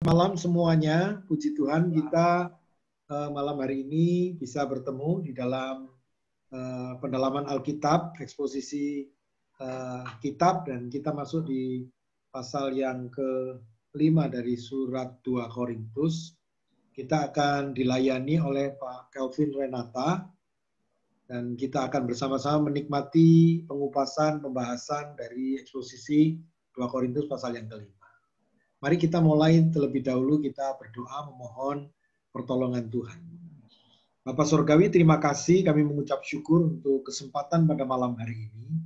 Malam semuanya, puji Tuhan kita malam hari ini bisa bertemu di dalam pendalaman Alkitab, eksposisi kitab, dan kita masuk di pasal yang ke-5 dari surat 2 Korintus. Kita akan dilayani oleh Pak Kelvin Renata, dan kita akan bersama-sama menikmati pengupasan pembahasan dari eksposisi 2 Korintus pasal yang ke-5. Mari kita mulai terlebih dahulu, kita berdoa memohon pertolongan Tuhan. Bapa Surgawi, terima kasih, kami mengucap syukur untuk kesempatan pada malam hari ini.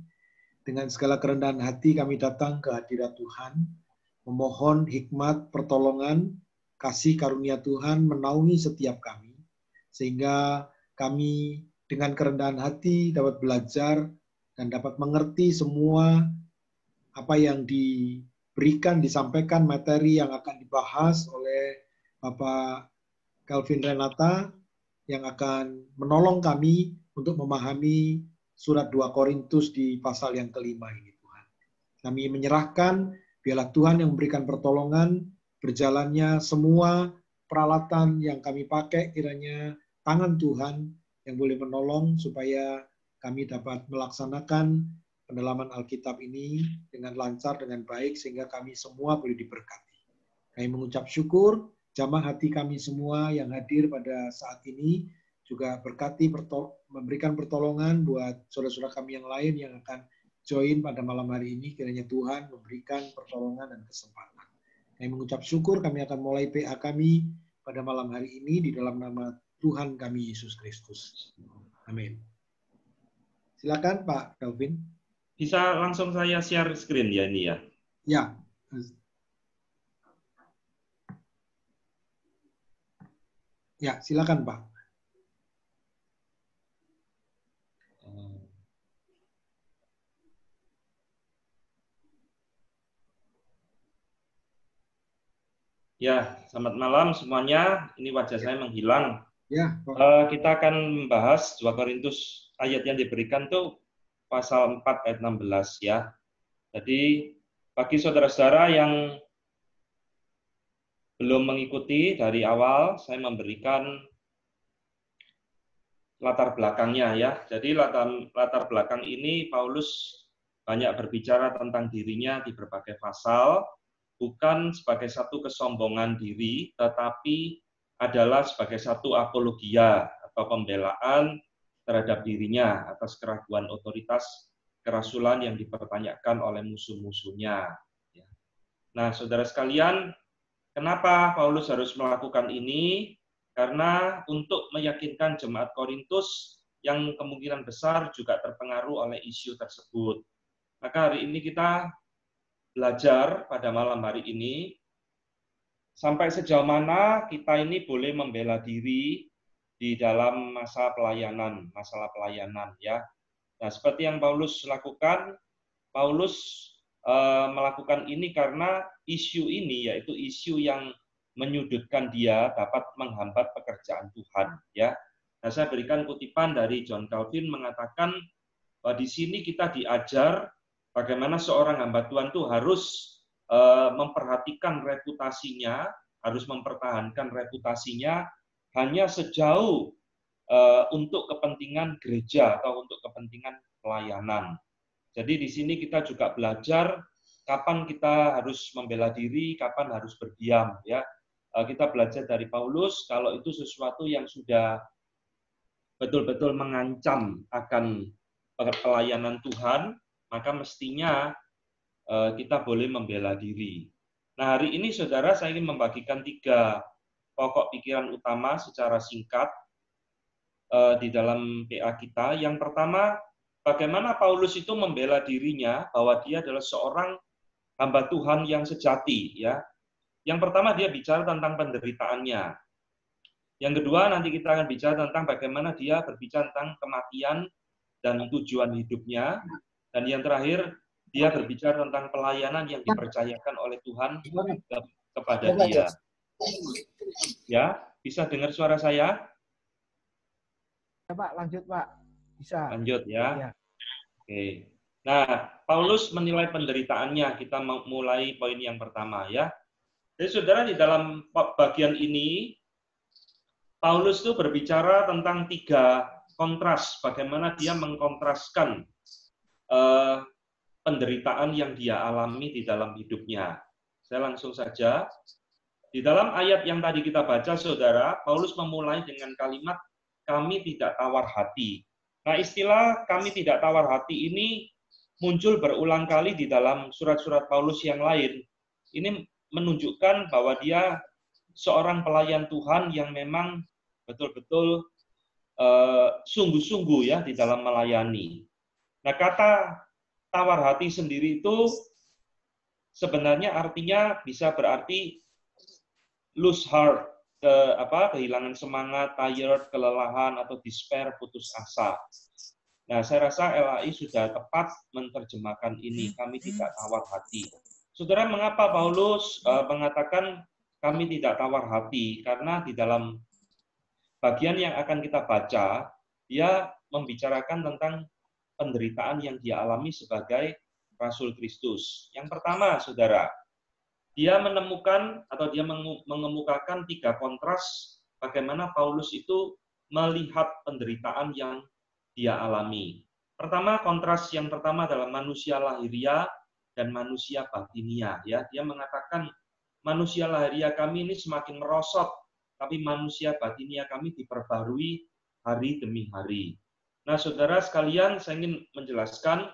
Dengan segala kerendahan hati kami datang ke hadirat Tuhan, memohon hikmat, pertolongan, kasih karunia Tuhan menaungi setiap kami, sehingga kami dengan kerendahan hati dapat belajar dan dapat mengerti semua apa yang diberikan, disampaikan, materi yang akan dibahas oleh Bapak Kelvin Renata yang akan menolong kami untuk memahami surat 2 Korintus di pasal yang ke-5 ini, Tuhan. Kami menyerahkan, biarlah Tuhan yang memberikan pertolongan, berjalannya semua peralatan yang kami pakai, kiranya tangan Tuhan yang boleh menolong supaya kami dapat melaksanakan pendalaman Alkitab ini dengan lancar, dengan baik, sehingga kami semua boleh diberkati. Kami mengucap syukur, jamah hati kami semua yang hadir pada saat ini, juga berkati, memberikan pertolongan buat saudara-saudara kami yang lain yang akan join pada malam hari ini, kiranya Tuhan memberikan pertolongan dan kesempatan. Kami mengucap syukur, kami akan mulai PA kami pada malam hari ini di dalam nama Tuhan kami Yesus Kristus. Amin. Silakan Pak Kelvin. Bisa langsung saya share screen ya ini ya? Ya. Ya, silakan Pak. Ya, selamat malam semuanya. Ini wajah saya menghilang. Ya. Kita akan membahas 2 Korintus, ayat yang diberikan tuh pasal 4 ayat 16 ya. Jadi bagi saudara-saudara yang belum mengikuti dari awal, saya memberikan latar belakangnya ya. Jadi latar belakang ini Paulus banyak berbicara tentang dirinya di berbagai pasal, bukan sebagai satu kesombongan diri, tetapi adalah sebagai satu apologia atau pembelaan terhadap dirinya atas keraguan otoritas kerasulan yang dipertanyakan oleh musuh-musuhnya. Nah, saudara sekalian, kenapa Paulus harus melakukan ini? Karena untuk meyakinkan jemaat Korintus yang kemungkinan besar juga terpengaruh oleh isu tersebut. Maka hari ini kita belajar pada malam hari ini sampai sejauh mana kita ini boleh membela diri di dalam masalah pelayanan ya. Nah, seperti yang Paulus lakukan, Paulus melakukan ini karena isu ini yaitu isu yang menyudutkan dia dapat menghambat pekerjaan Tuhan ya. Nah, saya berikan kutipan dari John Calvin mengatakan bahwa di sini kita diajar bagaimana seorang hamba Tuhan itu harus memperhatikan reputasinya, harus mempertahankan reputasinya hanya sejauh untuk kepentingan gereja atau untuk kepentingan pelayanan. Jadi di sini kita juga belajar kapan kita harus membela diri, kapan harus berdiam. Ya, kita belajar dari Paulus kalau itu sesuatu yang sudah betul-betul mengancam akan pelayanan Tuhan, maka mestinya kita boleh membela diri. Nah, hari ini saudara saya ingin membagikan 3 pokok pikiran utama secara singkat di dalam PA kita. Yang pertama, bagaimana Paulus itu membela dirinya bahwa dia adalah seorang hamba Tuhan yang sejati ya. Yang pertama dia bicara tentang penderitaannya. Yang kedua nanti kita akan bicara tentang bagaimana dia berbicara tentang kematian dan tujuan hidupnya. Dan yang terakhir dia berbicara tentang pelayanan yang dipercayakan oleh Tuhan kepada dia. Ya, bisa dengar suara saya? Ya, Pak, lanjut, Pak. Bisa. Lanjut ya. Ya. Oke. Nah, Paulus menilai penderitaannya. Kita mulai poin yang pertama ya. Jadi saudara, di dalam bagian ini, Paulus itu berbicara tentang 3 kontras, bagaimana dia mengkontraskan penderitaan yang dia alami di dalam hidupnya. Saya langsung saja. Di dalam ayat yang tadi kita baca, saudara, Paulus memulai dengan kalimat, kami tidak tawar hati. Nah, istilah kami tidak tawar hati ini muncul berulang kali di dalam surat-surat Paulus yang lain. Ini menunjukkan bahwa dia seorang pelayan Tuhan yang memang betul-betul sungguh-sungguh ya di dalam melayani. Nah, kata tawar hati sendiri itu sebenarnya artinya bisa berarti lose heart, kehilangan semangat, tired, kelelahan, atau despair, putus asa. Nah, saya rasa LAI sudah tepat menerjemahkan ini, kami tidak tawar hati. Saudara, mengapa Paulus mengatakan kami tidak tawar hati? Karena di dalam bagian yang akan kita baca, dia membicarakan tentang penderitaan yang dia alami sebagai Rasul Kristus. Yang pertama, saudara, dia menemukan atau dia mengemukakan 3 kontras bagaimana Paulus itu melihat penderitaan yang dia alami. Pertama, kontras yang pertama adalah manusia lahiriah dan manusia batinia. Ya, dia mengatakan manusia lahiriah kami ini semakin merosot, tapi manusia batinia kami diperbarui hari demi hari. Nah, saudara sekalian, saya ingin menjelaskan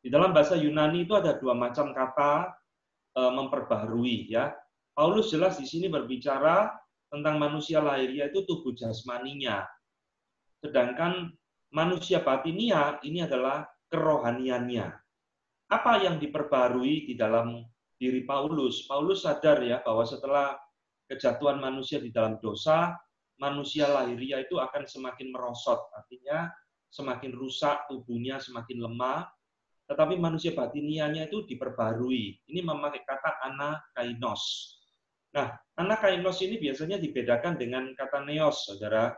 di dalam bahasa Yunani itu ada 2 macam kata memperbaharui ya. Paulus jelas di sini berbicara tentang manusia lahiriah itu tubuh jasmaninya. Sedangkan manusia batinia ini adalah kerohaniannya. Apa yang diperbaharui di dalam diri Paulus? Paulus sadar ya bahwa setelah kejatuhan manusia di dalam dosa, manusia lahiriah itu akan semakin merosot, artinya semakin rusak, tubuhnya semakin lemah. Tetapi manusia batinianya itu diperbarui. Ini memakai kata anakainos. Nah, anakainos ini biasanya dibedakan dengan kata neos, saudara.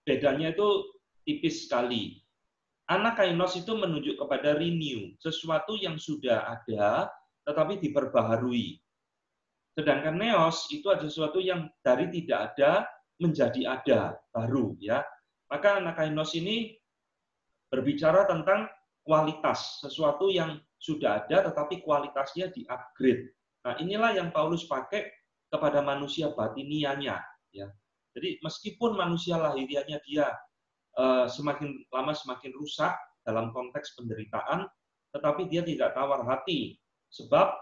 Bedanya itu tipis sekali. Anakainos itu menunjuk kepada renew, sesuatu yang sudah ada, tetapi diperbaharui. Sedangkan neos itu ada sesuatu yang dari tidak ada menjadi ada, baru. Ya. Maka anakainos ini berbicara tentang kualitas, sesuatu yang sudah ada tetapi kualitasnya di-upgrade. Nah, inilah yang Paulus pakai kepada manusia batinianya. Ya. Jadi meskipun manusia lahiriahnya dia semakin lama semakin rusak dalam konteks penderitaan, tetapi dia tidak tawar hati, sebab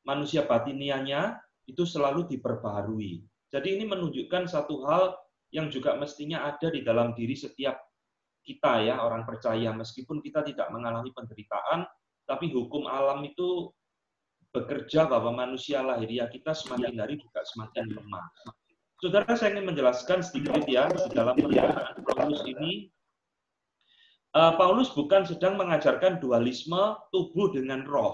manusia batinianya itu selalu diperbaharui. Jadi ini menunjukkan satu hal yang juga mestinya ada di dalam diri setiap kita ya, orang percaya, meskipun kita tidak mengalami penderitaan, tapi hukum alam itu bekerja bahwa manusia lahiriah kita semakin hari juga semakin lemah. Saudara, saya ingin menjelaskan sedikit ya, di dalam penderitaan Paulus ini, Paulus bukan sedang mengajarkan dualisme tubuh dengan roh.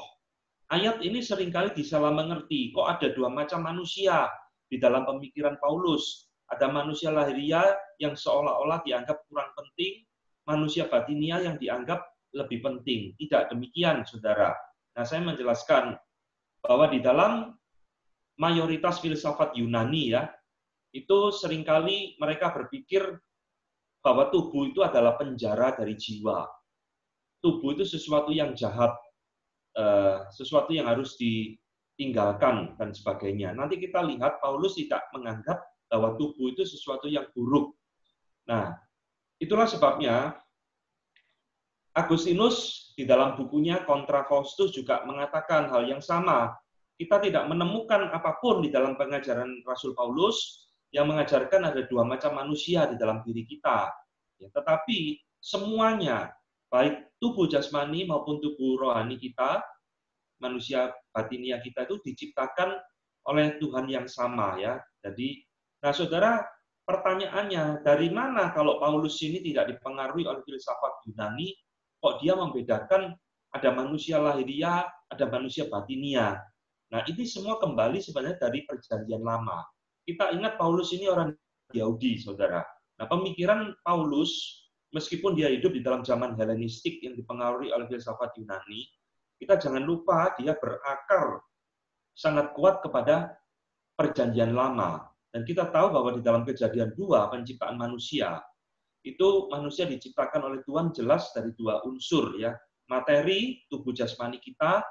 Ayat ini seringkali disalah mengerti, kok ada 2 macam manusia di dalam pemikiran Paulus. Ada manusia lahiriah yang seolah-olah dianggap kurang penting, manusia batinia yang dianggap lebih penting. Tidak demikian, saudara. Nah, saya menjelaskan bahwa di dalam mayoritas filsafat Yunani ya, itu seringkali mereka berpikir bahwa tubuh itu adalah penjara dari jiwa. Tubuh itu sesuatu yang jahat, sesuatu yang harus ditinggalkan dan sebagainya. Nanti kita lihat Paulus tidak menganggap bahwa tubuh itu sesuatu yang buruk. Nah, itulah sebabnya Agustinus di dalam bukunya Contra Faustus juga mengatakan hal yang sama. Kita tidak menemukan apapun di dalam pengajaran Rasul Paulus yang mengajarkan ada 2 macam manusia di dalam diri kita. Ya, tetapi semuanya, baik tubuh jasmani maupun tubuh rohani kita, manusia batinia kita itu diciptakan oleh Tuhan yang sama ya. Jadi, nah saudara, pertanyaannya, dari mana kalau Paulus ini tidak dipengaruhi oleh filsafat Yunani, kok dia membedakan ada manusia lahiriah, ada manusia batinia. Nah, ini semua kembali sebenarnya dari Perjanjian Lama. Kita ingat Paulus ini orang Yahudi, saudara. Nah, pemikiran Paulus, meskipun dia hidup di dalam zaman Helenistik yang dipengaruhi oleh filsafat Yunani, kita jangan lupa dia berakar sangat kuat kepada Perjanjian Lama. Dan kita tahu bahwa di dalam Kejadian 2, penciptaan manusia, itu manusia diciptakan oleh Tuhan jelas dari dua unsur, ya, materi, tubuh jasmani kita,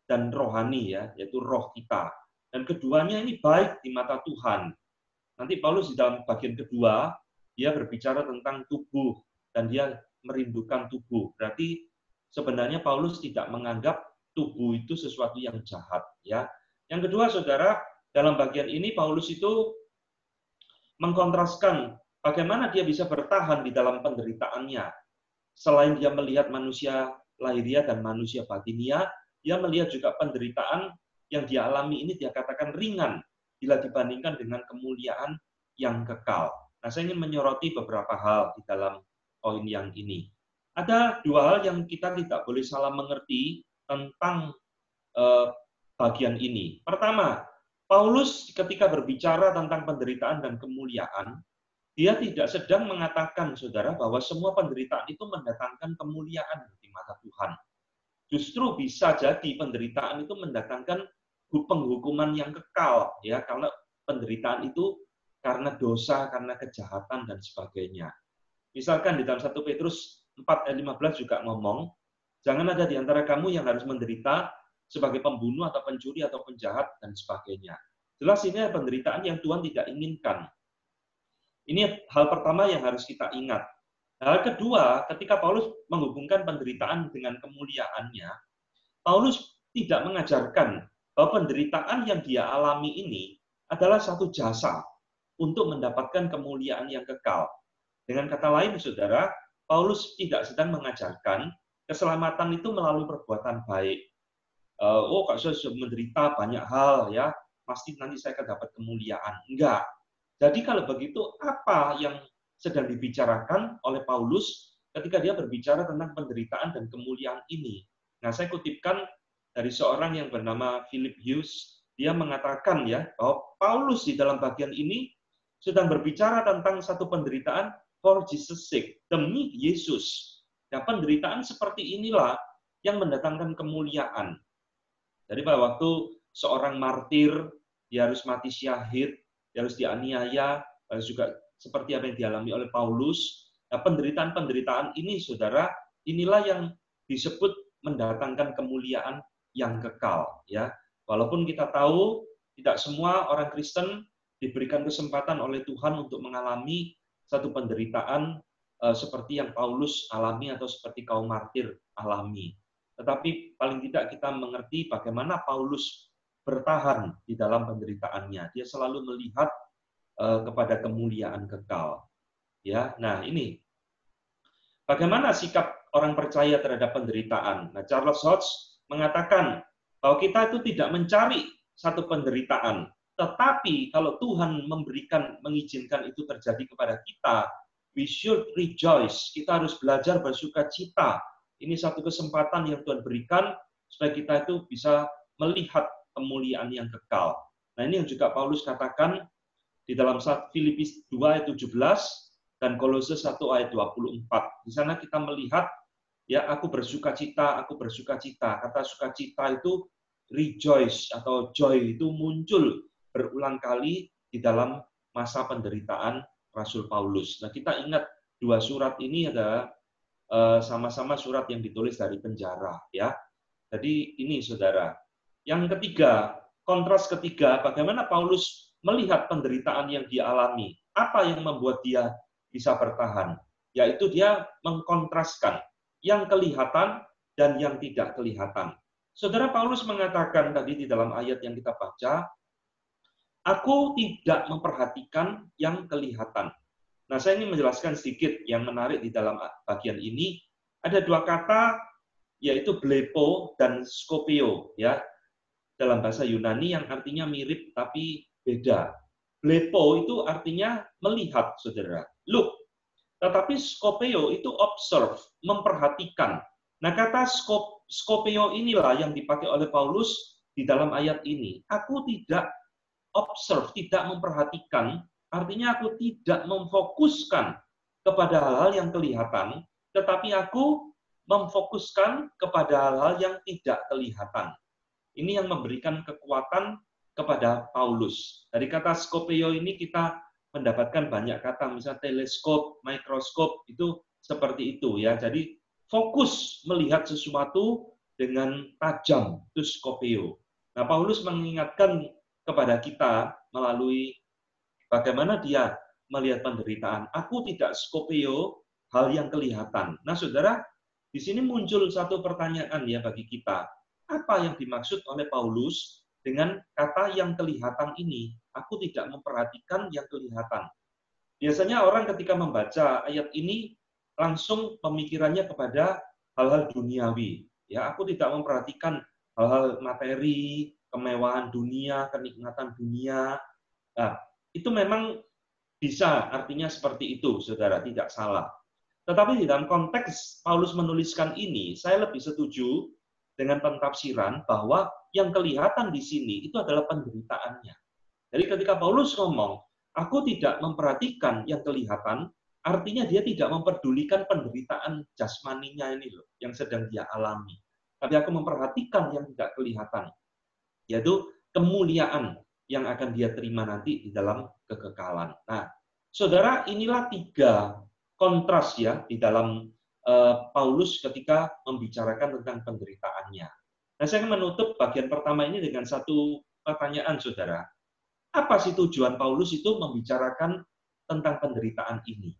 dan rohani, ya, yaitu roh kita. Dan keduanya ini baik di mata Tuhan. Nanti Paulus di dalam bagian kedua, dia berbicara tentang tubuh, dan dia merindukan tubuh. Berarti sebenarnya Paulus tidak menganggap tubuh itu sesuatu yang jahat, ya. Yang kedua, saudara, dalam bagian ini Paulus itu mengkontraskan bagaimana dia bisa bertahan di dalam penderitaannya. Selain dia melihat manusia lahiriah dan manusia batinia, dia melihat juga penderitaan yang dia alami ini dia katakan ringan bila dibandingkan dengan kemuliaan yang kekal. Nah, saya ingin menyoroti beberapa hal di dalam poin yang ini. Ada dua hal yang kita tidak boleh salah mengerti tentang bagian ini. Pertama, Paulus ketika berbicara tentang penderitaan dan kemuliaan, dia tidak sedang mengatakan, saudara, bahwa semua penderitaan itu mendatangkan kemuliaan di mata Tuhan. Justru bisa jadi penderitaan itu mendatangkan penghukuman yang kekal, ya, karena penderitaan itu karena dosa, karena kejahatan, dan sebagainya. Misalkan di dalam 1 Petrus 4 ayat 15 juga ngomong, jangan ada di antara kamu yang harus menderita sebagai pembunuh atau pencuri atau penjahat dan sebagainya. Jelas ini adalah penderitaan yang Tuhan tidak inginkan. Ini hal pertama yang harus kita ingat. Hal kedua, ketika Paulus menghubungkan penderitaan dengan kemuliaannya, Paulus tidak mengajarkan bahwa penderitaan yang dia alami ini adalah satu jasa untuk mendapatkan kemuliaan yang kekal. Dengan kata lain, saudara, Paulus tidak sedang mengajarkan keselamatan itu melalui perbuatan baik. Oh, kalau saya sudah menderita banyak hal, ya, pasti nanti saya akan dapat kemuliaan. Enggak. Jadi kalau begitu, apa yang sedang dibicarakan oleh Paulus ketika dia berbicara tentang penderitaan dan kemuliaan ini? Nah, saya kutipkan dari seorang yang bernama Philip Hughes. Dia mengatakan, ya, bahwa Paulus di dalam bagian ini sedang berbicara tentang satu penderitaan for Jesus' sake, demi Yesus. Nah, penderitaan seperti inilah yang mendatangkan kemuliaan. Jadi pada waktu seorang martir, dia harus mati syahid, dia harus dianiaya, juga seperti apa yang dialami oleh Paulus. Nah, penderitaan-penderitaan ini, saudara, inilah yang disebut mendatangkan kemuliaan yang kekal. Ya, walaupun kita tahu tidak semua orang Kristen diberikan kesempatan oleh Tuhan untuk mengalami satu penderitaan seperti yang Paulus alami atau seperti kaum martir alami. Tetapi paling tidak kita mengerti bagaimana Paulus bertahan di dalam penderitaannya. Dia selalu melihat kepada kemuliaan kekal. Ya, nah ini bagaimana sikap orang percaya terhadap penderitaan. Nah, Charles Hodge mengatakan bahwa kita itu tidak mencari satu penderitaan, tetapi kalau Tuhan mengizinkan itu terjadi kepada kita, we should rejoice. Kita harus belajar bersukacita. Ini satu kesempatan yang Tuhan berikan supaya kita itu bisa melihat kemuliaan yang kekal. Nah, ini yang juga Paulus katakan di dalam Filipi 2 ayat 17 dan Kolose 1 ayat 24. Di sana kita melihat, ya, aku bersukacita, aku bersukacita. Kata sukacita itu rejoice atau joy itu muncul berulang kali di dalam masa penderitaan Rasul Paulus. Nah, kita ingat dua surat ini adalah sama-sama surat yang ditulis dari penjara, ya. Jadi ini, saudara. Yang ketiga, kontras ketiga, bagaimana Paulus melihat penderitaan yang dia alami. Apa yang membuat dia bisa bertahan? Yaitu dia mengkontraskan yang kelihatan dan yang tidak kelihatan. Saudara, Paulus mengatakan tadi di dalam ayat yang kita baca, aku tidak memperhatikan yang kelihatan. Nah, saya ingin menjelaskan sedikit yang menarik di dalam bagian ini. Ada dua kata, yaitu blepo dan skopeo, ya, dalam bahasa Yunani yang artinya mirip tapi beda. Blepo itu artinya melihat, saudara, look. Tetapi skopeo itu observe, memperhatikan. Nah, kata skopeo inilah yang dipakai oleh Paulus di dalam ayat ini. Aku tidak observe, tidak memperhatikan, artinya aku tidak memfokuskan kepada hal-hal yang kelihatan, tetapi aku memfokuskan kepada hal-hal yang tidak kelihatan. Ini yang memberikan kekuatan kepada Paulus. Dari kata skopeo ini kita mendapatkan banyak kata, misalnya teleskop, mikroskop, itu seperti itu ya. Jadi fokus melihat sesuatu dengan tajam, itu skopeo. Nah, Paulus mengingatkan kepada kita melalui bagaimana dia melihat penderitaan. Aku tidak skopeo hal yang kelihatan. Nah, saudara, di sini muncul satu pertanyaan ya bagi kita. Apa yang dimaksud oleh Paulus dengan kata yang kelihatan ini? Aku tidak memperhatikan yang kelihatan. Biasanya orang ketika membaca ayat ini langsung pemikirannya kepada hal-hal duniawi. Ya, aku tidak memperhatikan hal-hal materi, kemewahan dunia, kenikmatan dunia. Nah, itu memang bisa artinya seperti itu, saudara, tidak salah. Tetapi di dalam konteks Paulus menuliskan ini, saya lebih setuju dengan pentafsiran bahwa yang kelihatan di sini itu adalah penderitaannya. Jadi ketika Paulus ngomong, aku tidak memperhatikan yang kelihatan, artinya dia tidak memperdulikan penderitaan jasmaninya ini loh, yang sedang dia alami. Tapi aku memperhatikan yang tidak kelihatan, yaitu kemuliaan yang akan dia terima nanti di dalam kekekalan. Nah, saudara, inilah 3 kontras ya di dalam Paulus ketika membicarakan tentang penderitaannya. Nah, saya menutup bagian pertama ini dengan satu pertanyaan, saudara. Apa sih tujuan Paulus itu membicarakan tentang penderitaan ini?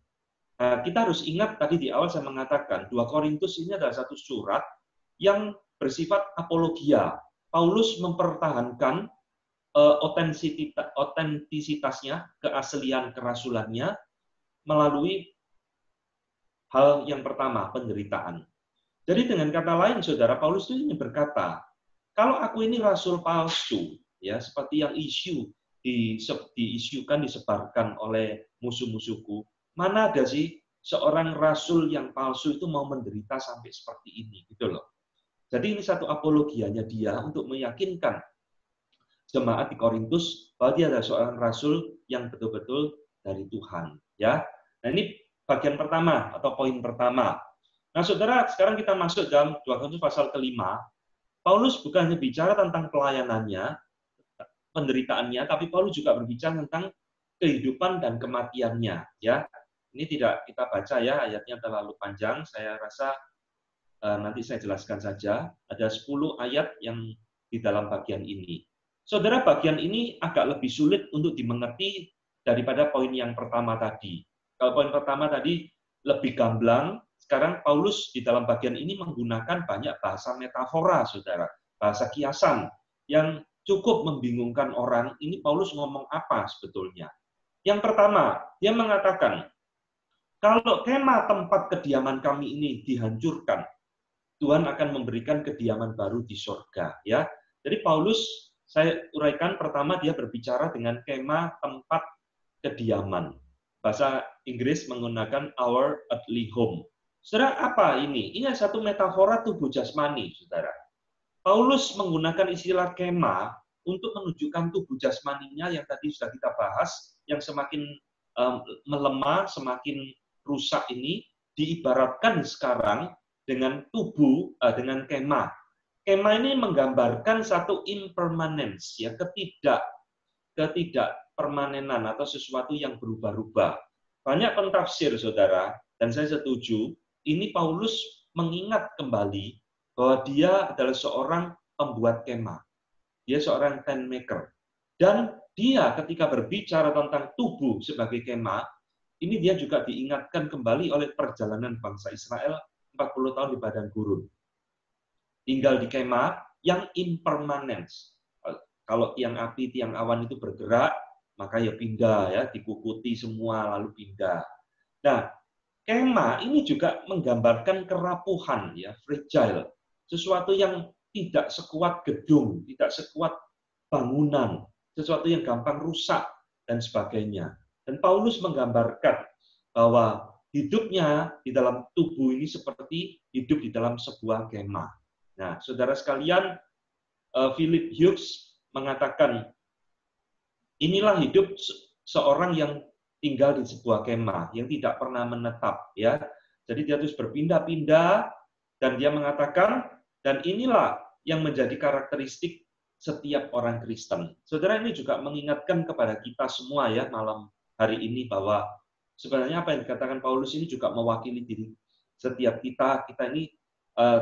Nah, kita harus ingat tadi di awal saya mengatakan 2 Korintus ini adalah satu surat yang bersifat apologia. Paulus mempertahankan otentisitasnya, keaslian kerasulannya melalui hal yang pertama, penderitaan. Jadi dengan kata lain, saudara, Paulus ini berkata, kalau aku ini rasul palsu, ya seperti yang diisukan, disebarkan oleh musuh-musuhku, mana ada sih seorang rasul yang palsu itu mau menderita sampai seperti ini, gitu loh. Jadi ini satu apologianya dia untuk meyakinkan jemaat di Korintus bahwa dia adalah seorang rasul yang betul-betul dari Tuhan. Ya, nah ini bagian pertama atau poin pertama. Nah, saudara, sekarang kita masuk dalam 2 Korintus pasal ke-5. Paulus bukan hanya bicara tentang pelayanannya, penderitaannya, tapi Paulus juga berbicara tentang kehidupan dan kematiannya. Ya, ini tidak kita baca ya, ayatnya terlalu panjang. Saya rasa nanti saya jelaskan saja. Ada 10 ayat yang di dalam bagian ini. Saudara, bagian ini agak lebih sulit untuk dimengerti daripada poin yang pertama tadi. Kalau poin pertama tadi lebih gamblang, sekarang Paulus di dalam bagian ini menggunakan banyak bahasa metafora, saudara. Bahasa kiasan yang cukup membingungkan orang. Ini Paulus ngomong apa sebetulnya? Yang pertama, dia mengatakan, kalau kemah tempat kediaman kami ini dihancurkan, Tuhan akan memberikan kediaman baru di surga. Ya. Jadi Paulus, saya uraikan pertama dia berbicara dengan kemah tempat kediaman. Bahasa Inggris menggunakan our earthly home. Saudara, apa ini? Ini satu metafora tubuh jasmani, saudara. Paulus menggunakan istilah kemah untuk menunjukkan tubuh jasmaninya yang tadi sudah kita bahas, yang semakin melemah, semakin rusak ini, diibaratkan sekarang dengan tubuh, dengan kemah. Kemah ini menggambarkan satu impermanence, ya, ketidakpermanenan atau sesuatu yang berubah-ubah. Banyak pentafsir, saudara, dan saya setuju, ini Paulus mengingat kembali bahwa dia adalah seorang pembuat kemah. Dia seorang tent maker. Dan dia ketika berbicara tentang tubuh sebagai kemah, ini dia juga diingatkan kembali oleh perjalanan bangsa Israel 40 tahun di padang gurun. Tinggal di kemah yang impermanence. Kalau tiang api, tiang awan itu bergerak, maka ya pindah, ya dikukuti semua lalu pindah. Nah, kemah ini juga menggambarkan kerapuhan, ya, fragile, sesuatu yang tidak sekuat gedung, tidak sekuat bangunan, sesuatu yang gampang rusak dan sebagainya. Dan Paulus menggambarkan bahwa hidupnya di dalam tubuh ini seperti hidup di dalam sebuah kemah. Nah, saudara sekalian, Philip Hughes mengatakan, inilah hidup seorang yang tinggal di sebuah kemah, yang tidak pernah menetap. Ya. Jadi dia terus berpindah-pindah, dan dia mengatakan, dan inilah yang menjadi karakteristik setiap orang Kristen. Saudara, ini juga mengingatkan kepada kita semua ya malam hari ini bahwa sebenarnya apa yang dikatakan Paulus ini juga mewakili diri setiap kita. Kita ini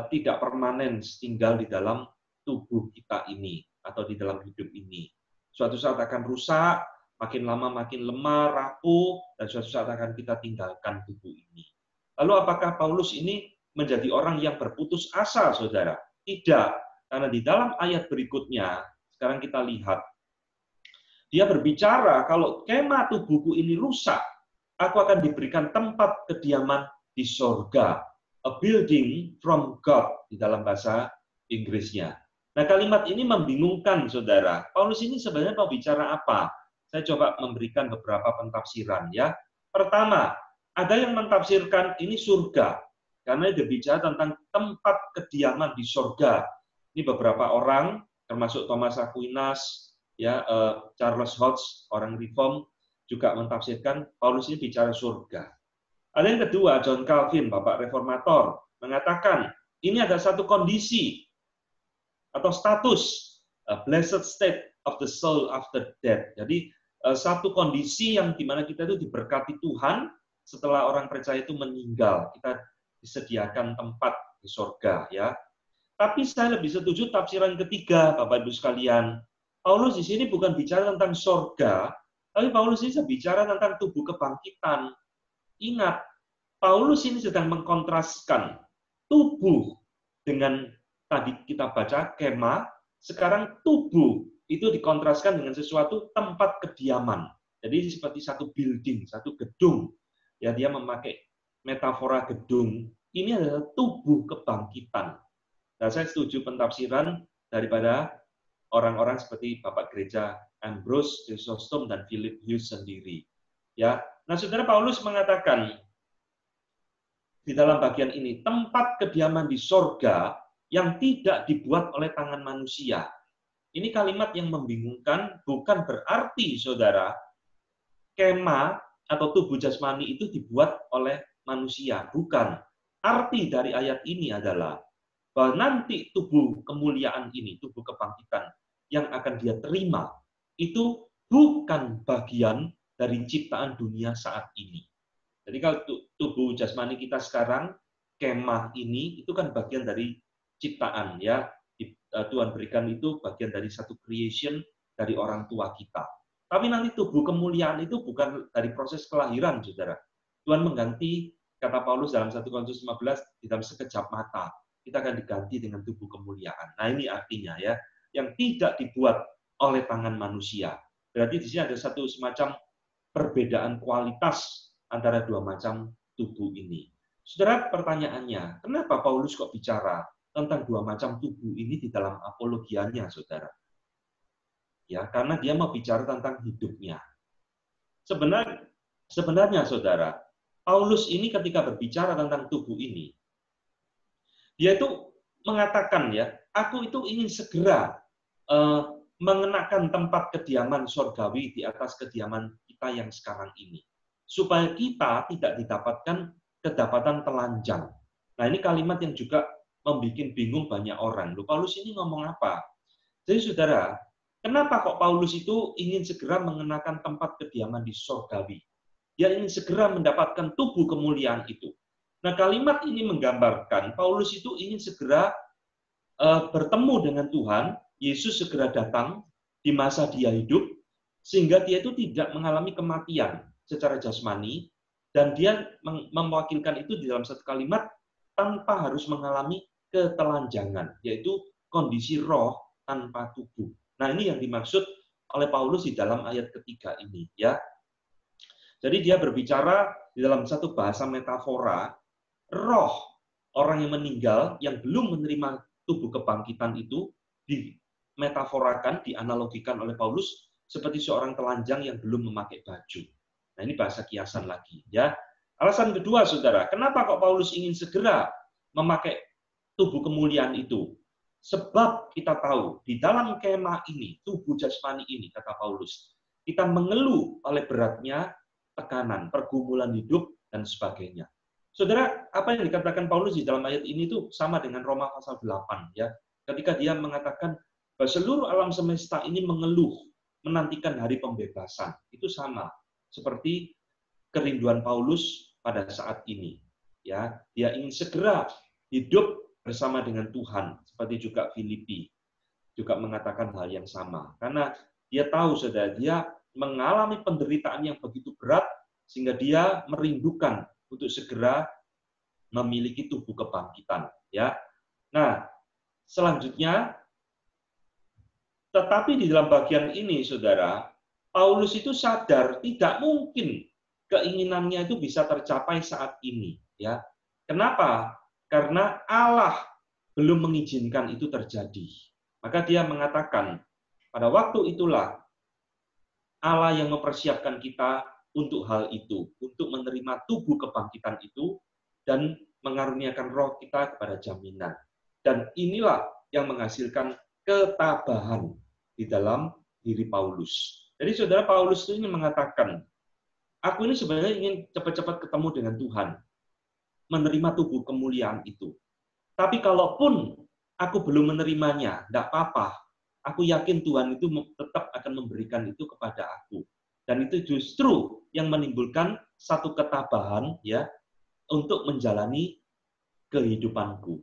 tidak permanen tinggal di dalam tubuh kita ini atau di dalam hidup ini. Suatu saat akan rusak, makin lama makin lemah, rapuh, dan suatu saat akan kita tinggalkan tubuh ini. Lalu apakah Paulus ini menjadi orang yang berputus asa, saudara? Tidak, karena di dalam ayat berikutnya, sekarang kita lihat, dia berbicara kalau kemah tubuhku ini rusak, aku akan diberikan tempat kediaman di sorga. A building from God di dalam bahasa Inggrisnya. Nah, kalimat ini membingungkan, saudara. Paulus ini sebenarnya mau bicara apa? Saya coba memberikan beberapa pentafsiran ya. Pertama, ada yang mentafsirkan ini surga, karena dia bicara tentang tempat kediaman di sorga. Ini beberapa orang, termasuk Thomas Aquinas, ya, Charles Hodge, orang Reform, juga mentafsirkan Paulus ini bicara surga. Ada yang kedua, John Calvin, Bapak Reformator, mengatakan ini ada satu kondisi atau status, blessed state of the soul after death. Jadi satu kondisi yang dimana kita itu diberkati Tuhan setelah orang percaya itu meninggal. Kita disediakan tempat di sorga, ya. Tapi saya lebih setuju tafsiran ketiga, Bapak Ibu sekalian. Paulus di sini bukan bicara tentang sorga, tapi Paulus ini bicara tentang tubuh kebangkitan. Ingat, Paulus ini sedang mengkontraskan tubuh dengan tadi kita baca kemah, sekarang tubuh itu dikontraskan dengan sesuatu tempat kediaman. Jadi seperti satu building, satu gedung. Ya, dia memakai metafora gedung. Ini adalah tubuh kebangkitan. Nah, saya setuju pentafsiran daripada orang-orang seperti Bapak Gereja Ambrose, Chrysostom, dan Philip Hughes sendiri. Ya, nah saudara, Paulus mengatakan di dalam bagian ini tempat kediaman di sorga yang tidak dibuat oleh tangan manusia. Ini kalimat yang membingungkan, bukan berarti saudara kemah atau tubuh jasmani itu dibuat oleh manusia, bukan. Arti dari ayat ini adalah bahwa nanti tubuh kemuliaan ini, tubuh kebangkitan yang akan dia terima itu bukan bagian dari ciptaan dunia saat ini. Jadi kalau tubuh jasmani kita sekarang, kemah ini, itu kan bagian dari ciptaan, ya. Tuhan berikan itu bagian dari satu creation dari orang tua kita. Tapi nanti tubuh kemuliaan itu bukan dari proses kelahiran, saudara. Tuhan mengganti, kata Paulus dalam 1 Korintus 15, di dalam sekejap mata. Kita akan diganti dengan tubuh kemuliaan. Nah, ini artinya ya, yang tidak dibuat oleh tangan manusia. Berarti di sini ada satu semacam perbedaan kualitas antara dua macam tubuh ini. Saudara, pertanyaannya, kenapa Paulus kok bicara tentang dua macam tubuh ini di dalam apologianya, saudara? Ya, karena dia mau bicara tentang hidupnya. Sebenarnya, saudara, Paulus ini ketika berbicara tentang tubuh ini, dia itu mengatakan ya, aku itu ingin segera mengenakan tempat kediaman sorgawi di atas kediaman kita yang sekarang ini. Supaya kita tidak didapatkan kedapatan telanjang. Nah, ini kalimat yang juga membuat bingung banyak orang. Loh, Paulus ini ngomong apa? Jadi, saudara, kenapa kok Paulus itu ingin segera mengenakan tempat kediaman di sorgawi? Dia ingin segera mendapatkan tubuh kemuliaan itu. Nah, kalimat ini menggambarkan Paulus itu ingin segera bertemu dengan Tuhan, Yesus segera datang di masa dia hidup, sehingga dia itu tidak mengalami kematian secara jasmani, dan dia mewakilkan itu di dalam satu kalimat tanpa harus mengalami ketelanjangan, yaitu kondisi roh tanpa tubuh. Nah, ini yang dimaksud oleh Paulus di dalam ayat ketiga ini, ya. Jadi dia berbicara di dalam satu bahasa metafora, roh orang yang meninggal yang belum menerima tubuh kebangkitan itu dimetaforakan, dianalogikan oleh Paulus seperti seorang telanjang yang belum memakai baju. Nah, ini bahasa kiasan lagi, ya. Alasan kedua, saudara, kenapa kok Paulus ingin segera memakai tubuh kemuliaan itu? Sebab kita tahu di dalam kemah ini, tubuh jasmani ini, kata Paulus, kita mengeluh oleh beratnya tekanan, pergumulan hidup, dan sebagainya. Saudara, apa yang dikatakan Paulus di dalam ayat ini itu sama dengan Roma pasal 8, ya. Ketika dia mengatakan bahwa seluruh alam semesta ini mengeluh, menantikan hari pembebasan. Itu sama seperti kerinduan Paulus pada saat ini. Ya, dia ingin segera hidup bersama dengan Tuhan, seperti juga Filipi juga mengatakan hal yang sama. Karena dia tahu, saudara, dia mengalami penderitaan yang begitu berat sehingga dia merindukan untuk segera memiliki tubuh kebangkitan. Ya, nah selanjutnya, tetapi di dalam bagian ini, saudara, Paulus itu sadar tidak mungkin keinginannya itu bisa tercapai saat ini. Ya, kenapa? Karena Allah belum mengizinkan itu terjadi. Maka dia mengatakan, pada waktu itulah Allah yang mempersiapkan kita untuk hal itu, untuk menerima tubuh kebangkitan itu, dan mengaruniakan roh kita kepada jaminan. Dan inilah yang menghasilkan ketabahan di dalam diri Paulus. Jadi saudara, Paulus ini mengatakan, aku ini sebenarnya ingin cepat-cepat ketemu dengan Tuhan, menerima tubuh kemuliaan itu. Tapi kalaupun aku belum menerimanya, tidak apa-apa. Aku yakin Tuhan itu tetap akan memberikan itu kepada aku. Dan itu justru yang menimbulkan satu ketabahan ya untuk menjalani kehidupanku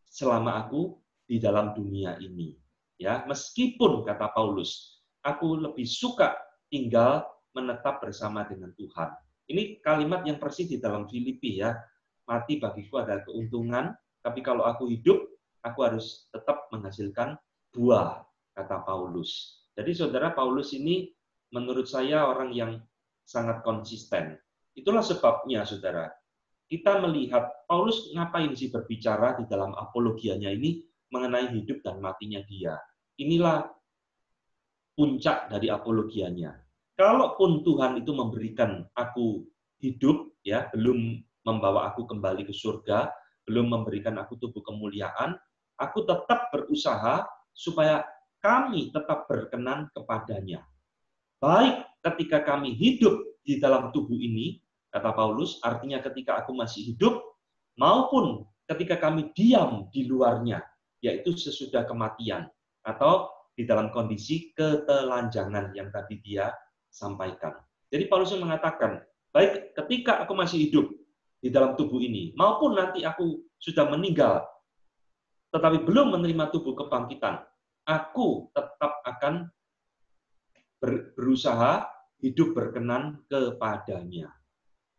selama aku di dalam dunia ini. Ya, meskipun kata Paulus, aku lebih suka tinggal menetap bersama dengan Tuhan. Ini kalimat yang persis di dalam Filipi ya. Mati bagiku adalah keuntungan, tapi kalau aku hidup, aku harus tetap menghasilkan buah, kata Paulus. Jadi saudara, Paulus ini menurut saya orang yang sangat konsisten. Itulah sebabnya, saudara, kita melihat Paulus ngapain sih berbicara di dalam apologianya ini mengenai hidup dan matinya dia. Inilah puncak dari apologianya. Kalaupun Tuhan itu memberikan aku hidup, ya, belum membawa aku kembali ke surga, belum memberikan aku tubuh kemuliaan, aku tetap berusaha supaya kami tetap berkenan kepadanya. Baik ketika kami hidup di dalam tubuh ini, kata Paulus, artinya ketika aku masih hidup, maupun ketika kami diam di luarnya, yaitu sesudah kematian, atau di dalam kondisi ketelanjangan yang tadi dia sampaikan. Jadi Paulus mengatakan, baik ketika aku masih hidup di dalam tubuh ini, maupun nanti aku sudah meninggal, tetapi belum menerima tubuh kebangkitan, aku tetap akan berusaha hidup berkenan kepadanya.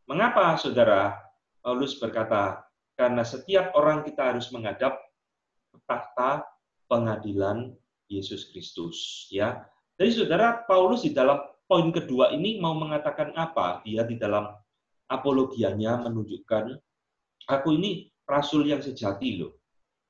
Mengapa, saudara? Paulus berkata, karena setiap orang kita harus menghadap tahta pengadilan Yesus Kristus. Ya, jadi saudara, Paulus di dalam poin kedua ini mau mengatakan apa? Dia di dalam apologianya menunjukkan, aku ini rasul yang sejati loh.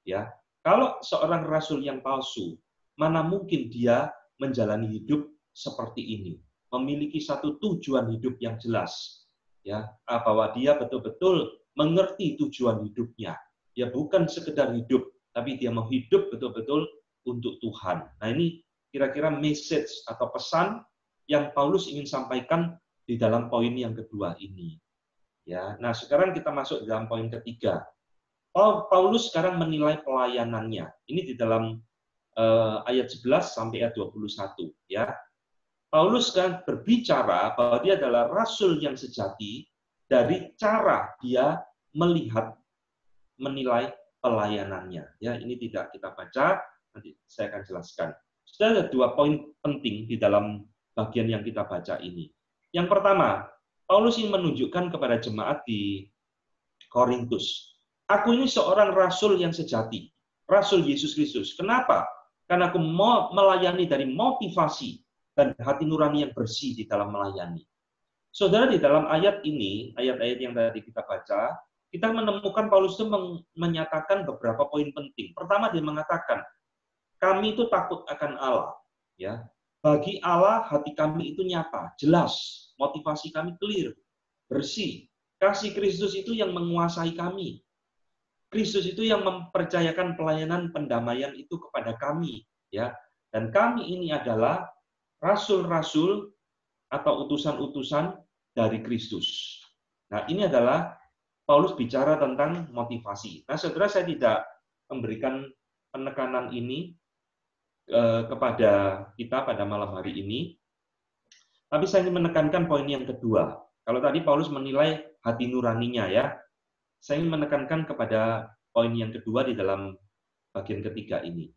Ya, kalau seorang rasul yang palsu, mana mungkin dia menjalani hidup seperti ini, memiliki satu tujuan hidup yang jelas, ya, bahwa dia betul-betul mengerti tujuan hidupnya. Dia bukan sekedar hidup, tapi dia mau hidup betul-betul untuk Tuhan. Nah, ini kira-kira message atau pesan yang Paulus ingin sampaikan di dalam poin yang kedua ini. Ya, nah sekarang kita masuk dalam poin ketiga. Paulus sekarang menilai pelayanannya. Ini di dalam ayat 11 sampai ayat 21. Ya, Paulus kan berbicara bahwa dia adalah rasul yang sejati dari cara dia melihat, menilai pelayanannya. Ya, ini tidak kita baca, nanti saya akan jelaskan. Sudah ada dua poin penting di dalam bagian yang kita baca ini. Yang pertama, Paulus ingin menunjukkan kepada jemaat di Korintus, aku ini seorang rasul yang sejati, rasul Yesus Kristus. Kenapa? Karena aku mau melayani dari motivasi dan hati nurani yang bersih di dalam melayani. Saudara, di dalam ayat ini, ayat-ayat yang tadi kita baca, kita menemukan Paulus itu menyatakan beberapa poin penting. Pertama, dia mengatakan, kami itu takut akan Allah. Ya, bagi Allah, hati kami itu nyata, jelas, motivasi kami clear, bersih. Kasih Kristus itu yang menguasai kami. Kristus itu yang mempercayakan pelayanan pendamaian itu kepada kami. Ya, dan kami ini adalah rasul-rasul atau utusan-utusan dari Kristus. Nah, ini adalah Paulus bicara tentang motivasi. Nah, saudara, saya tidak memberikan penekanan ini kepada kita pada malam hari ini. Tapi saya ingin menekankan poin yang kedua. Kalau tadi Paulus menilai hati nuraninya ya, saya ingin menekankan kepada poin yang kedua di dalam bagian ketiga ini.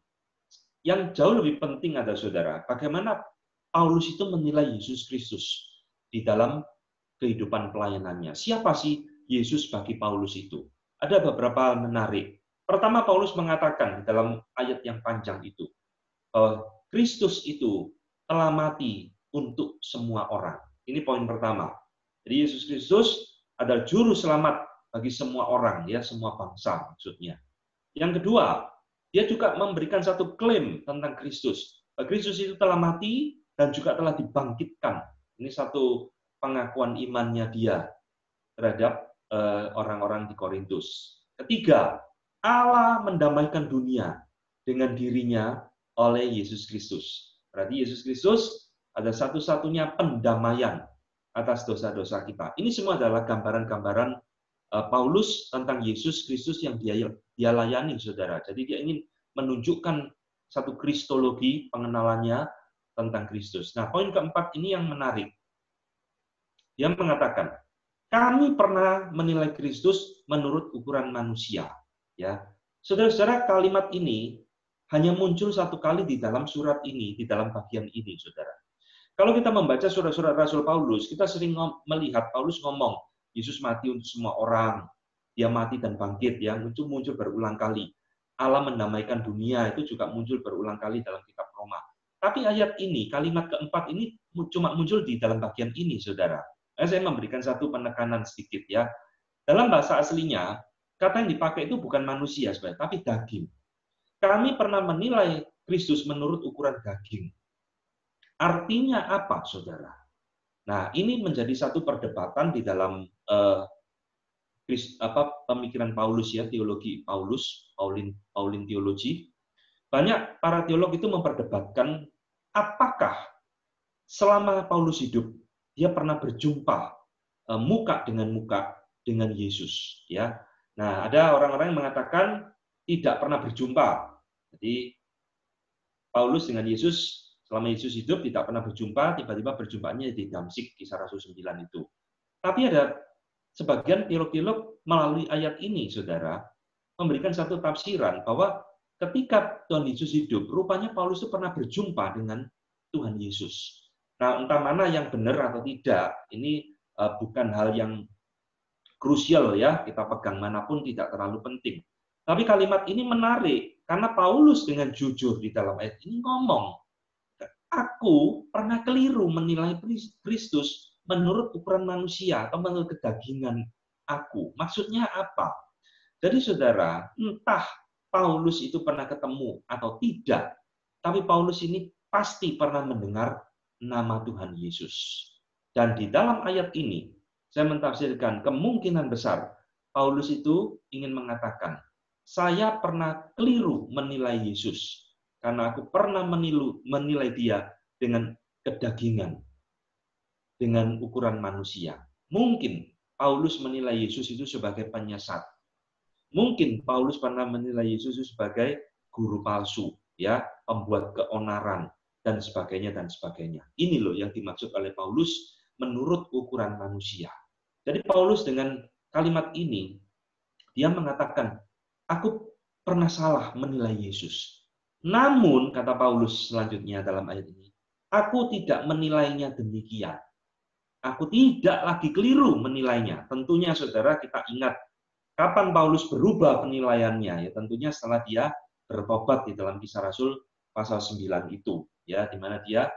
Yang jauh lebih penting adalah saudara, bagaimana Paulus itu menilai Yesus Kristus di dalam kehidupan pelayanannya. Siapa sih Yesus bagi Paulus itu? Ada beberapa menarik. Pertama, Paulus mengatakan di dalam ayat yang panjang itu, bahwa Kristus itu telah mati untuk semua orang. Ini poin pertama. Jadi Yesus Kristus adalah juru selamat bagi semua orang, ya, semua bangsa maksudnya. Yang kedua, dia juga memberikan satu klaim tentang Kristus. Kristus itu telah mati dan juga telah dibangkitkan. Ini satu pengakuan imannya dia terhadap orang-orang di Korintus. Ketiga, Allah mendamaikan dunia dengan dirinya oleh Yesus Kristus. Berarti Yesus Kristus ada satu-satunya pendamaian atas dosa-dosa kita. Ini semua adalah gambaran-gambaran Paulus tentang Yesus Kristus yang dia layani, saudara. Jadi dia ingin menunjukkan satu kristologi pengenalannya tentang Kristus. Nah, poin keempat ini yang menarik. Dia mengatakan, kami pernah menilai Kristus menurut ukuran manusia. Ya, saudara-saudara, kalimat ini hanya muncul satu kali di dalam surat ini, di dalam bagian ini, saudara. Kalau kita membaca surat-surat Rasul Paulus, kita sering melihat Paulus ngomong, Yesus mati untuk semua orang, dia mati dan bangkit, yang itu muncul berulang kali. Allah mendamaikan dunia, itu juga muncul berulang kali dalam kitab Roma. Tapi ayat ini, kalimat keempat ini cuma muncul di dalam bagian ini, saudara. Saya memberikan satu penekanan sedikit ya. Dalam bahasa aslinya, kata yang dipakai itu bukan manusia sebenarnya, tapi daging. Kami pernah menilai Kristus menurut ukuran daging. Artinya apa, saudara? Nah, ini menjadi satu perdebatan di dalam pemikiran Paulus ya, teologi Paulus, Paulin teologi. Banyak para teolog itu memperdebatkan apakah selama Paulus hidup dia pernah berjumpa muka dengan Yesus ya. Nah, ada orang-orang yang mengatakan tidak pernah berjumpa. Jadi Paulus dengan Yesus selama Yesus hidup tidak pernah berjumpa, tiba-tiba berjumpanya di Damsik, Kisah Rasul 9 itu. Tapi ada sebagian teolog-teolog melalui ayat ini, saudara, memberikan satu tafsiran bahwa ketika Tuhan Yesus hidup, rupanya Paulus itu pernah berjumpa dengan Tuhan Yesus. Nah, entah mana yang benar atau tidak, ini bukan hal yang krusial ya, kita pegang manapun tidak terlalu penting. Tapi kalimat ini menarik, karena Paulus dengan jujur di dalam ayat ini ngomong, aku pernah keliru menilai Kristus menurut ukuran manusia atau menurut kedagingan aku. Maksudnya apa? Jadi saudara, entah Paulus itu pernah ketemu atau tidak, tapi Paulus ini pasti pernah mendengar nama Tuhan Yesus. Dan di dalam ayat ini, saya mentafsirkan kemungkinan besar Paulus itu ingin mengatakan, saya pernah keliru menilai Yesus. Karena aku pernah menilai dia dengan kedagingan, dengan ukuran manusia. Mungkin Paulus menilai Yesus itu sebagai penyesat. Mungkin Paulus pernah menilai Yesus itu sebagai guru palsu, ya, pembuat keonaran, dan sebagainya, dan sebagainya. Ini loh yang dimaksud oleh Paulus menurut ukuran manusia. Jadi Paulus dengan kalimat ini, dia mengatakan, aku pernah salah menilai Yesus. Namun, kata Paulus selanjutnya dalam ayat ini, aku tidak menilainya demikian. Aku tidak lagi keliru menilainya. Tentunya, saudara, kita ingat kapan Paulus berubah penilaiannya. Ya, tentunya setelah dia bertobat di dalam Kisah Rasul pasal 9 itu, ya, di mana dia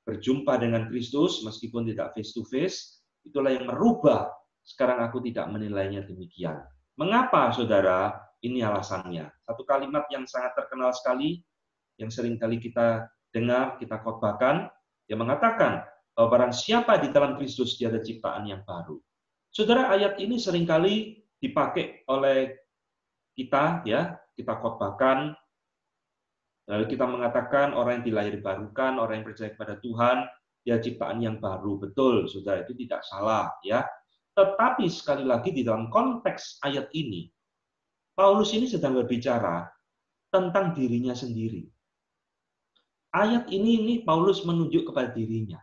berjumpa dengan Kristus meskipun tidak face to face. Itulah yang merubah. Sekarang aku tidak menilainya demikian. Mengapa, saudara? Ini alasannya. Satu kalimat yang sangat terkenal sekali, yang sering kali kita dengar, kita khotbahkan, yang mengatakan bahwa barang siapa di dalam Kristus, dia ada ciptaan yang baru. Saudara, ayat ini seringkali dipakai oleh kita, ya, kita khotbahkan, lalu kita mengatakan orang yang dilahir barukan, orang yang percaya kepada Tuhan, dia ciptaan yang baru. Betul, saudara, itu tidak salah, ya. Tetapi sekali lagi di dalam konteks ayat ini, Paulus ini sedang berbicara tentang dirinya sendiri. ayat ini Paulus menunjuk kepada dirinya.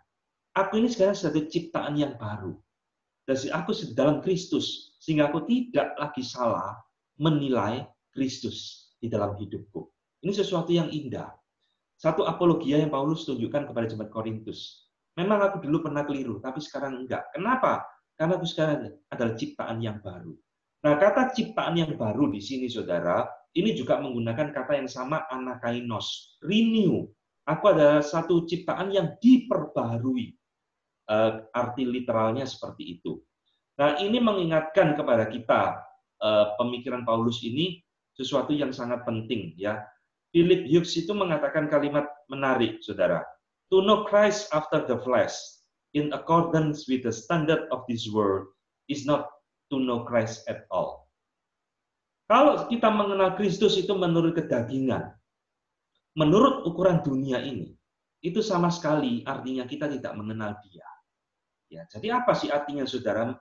Aku ini sekarang satu ciptaan yang baru. Dan aku dalam Kristus, sehingga aku tidak lagi salah menilai Kristus di dalam hidupku. Ini sesuatu yang indah. Satu apologia yang Paulus tunjukkan kepada jemaat Korintus. Memang aku dulu pernah keliru, tapi sekarang enggak. Kenapa? Karena aku sekarang adalah ciptaan yang baru. Nah, kata ciptaan yang baru di sini, saudara, ini juga menggunakan kata yang sama, anakainos, renew. Aku adalah satu ciptaan yang diperbaharui. Arti literalnya seperti itu. Nah, ini mengingatkan kepada kita, pemikiran Paulus ini sesuatu yang sangat penting, ya. Philip Hughes itu mengatakan kalimat menarik, saudara. To know Christ after the flesh, in accordance with the standard of this world, is not to know Christ at all. Kalau kita mengenal Kristus itu menurut kedagingan, menurut ukuran dunia ini, itu sama sekali artinya kita tidak mengenal Dia. Ya, jadi apa sih artinya, saudara?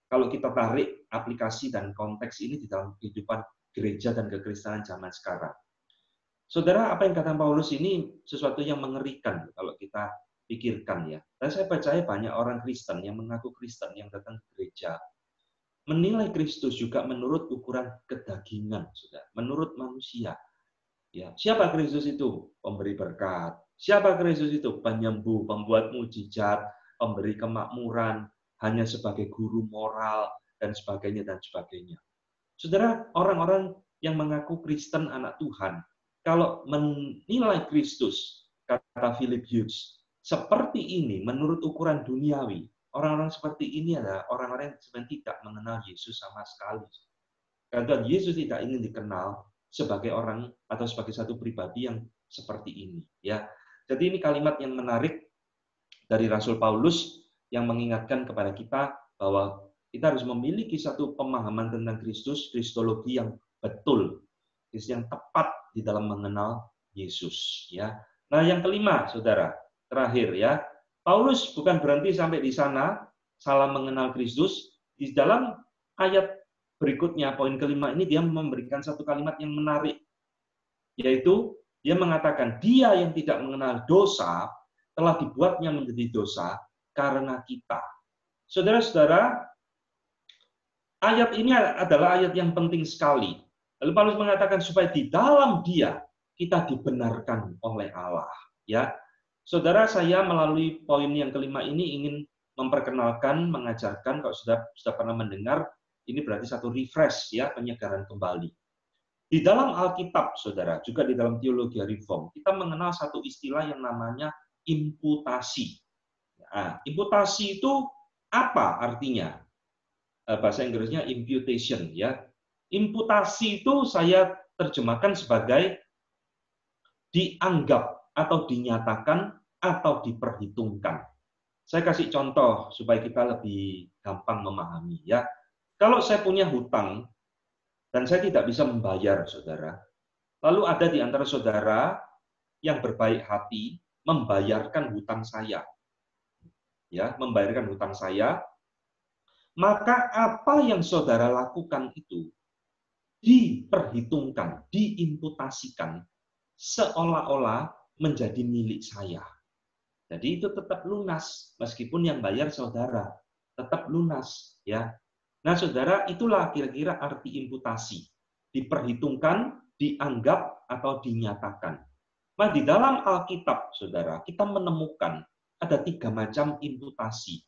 Kalau kita tarik aplikasi dan konteks ini di dalam kehidupan gereja dan kekristenan zaman sekarang. Saudara, apa yang kata Paulus ini sesuatu yang mengerikan kalau kita pikirkan, ya. Dan saya percaya banyak orang Kristen yang mengaku Kristen yang datang ke gereja menilai Kristus juga menurut ukuran kedagingan, saudara, menurut manusia. Ya, siapa Kristus itu? Pemberi berkat. Siapa Kristus itu? Penyembuh, pembuat mujizat, pemberi kemakmuran, hanya sebagai guru moral, dan sebagainya, dan sebagainya. Saudara, orang-orang yang mengaku Kristen anak Tuhan, kalau menilai Kristus, kata Philip Hughes, seperti ini menurut ukuran duniawi, orang-orang seperti ini adalah orang-orang yang sebenarnya tidak mengenal Yesus sama sekali. Karena Yesus tidak ingin dikenal sebagai orang atau sebagai satu pribadi yang seperti ini. Ya, jadi ini kalimat yang menarik dari Rasul Paulus yang mengingatkan kepada kita bahwa kita harus memiliki satu pemahaman tentang Kristus, kristologi yang betul, yang tepat di dalam mengenal Yesus. Ya. Nah, yang kelima, saudara, terakhir ya, Paulus bukan berhenti sampai di sana, salah mengenal Kristus. Di dalam ayat berikutnya, poin kelima ini dia memberikan satu kalimat yang menarik, yaitu dia mengatakan, dia yang tidak mengenal dosa telah dibuatnya menjadi dosa karena kita. Saudara-saudara, ayat ini adalah ayat yang penting sekali. Lalu Paulus mengatakan supaya di dalam Dia kita dibenarkan oleh Allah. Ya, saudara, saya melalui poin yang kelima ini ingin memperkenalkan, mengajarkan, kalau sudah pernah mendengar, ini berarti satu refresh, ya, penyegaran kembali. Di dalam Alkitab, saudara, juga di dalam teologi reform, kita mengenal satu istilah yang namanya imputasi. Nah, imputasi itu apa artinya? Bahasa Inggrisnya imputation, ya. Imputasi itu saya terjemahkan sebagai dianggap atau dinyatakan atau diperhitungkan. Saya kasih contoh supaya kita lebih gampang memahami, ya. Kalau saya punya hutang dan saya tidak bisa membayar, saudara, lalu ada di antara saudara yang berbaik hati membayarkan hutang saya. Ya, membayarkan hutang saya, maka apa yang saudara lakukan itu diperhitungkan, diimputasikan seolah-olah menjadi milik saya. Jadi itu tetap lunas meskipun yang bayar saudara, tetap lunas, ya. Nah, saudara, itulah kira-kira arti imputasi. Diperhitungkan, dianggap atau dinyatakan. Nah, di dalam Alkitab, saudara, kita menemukan ada 3 macam imputasi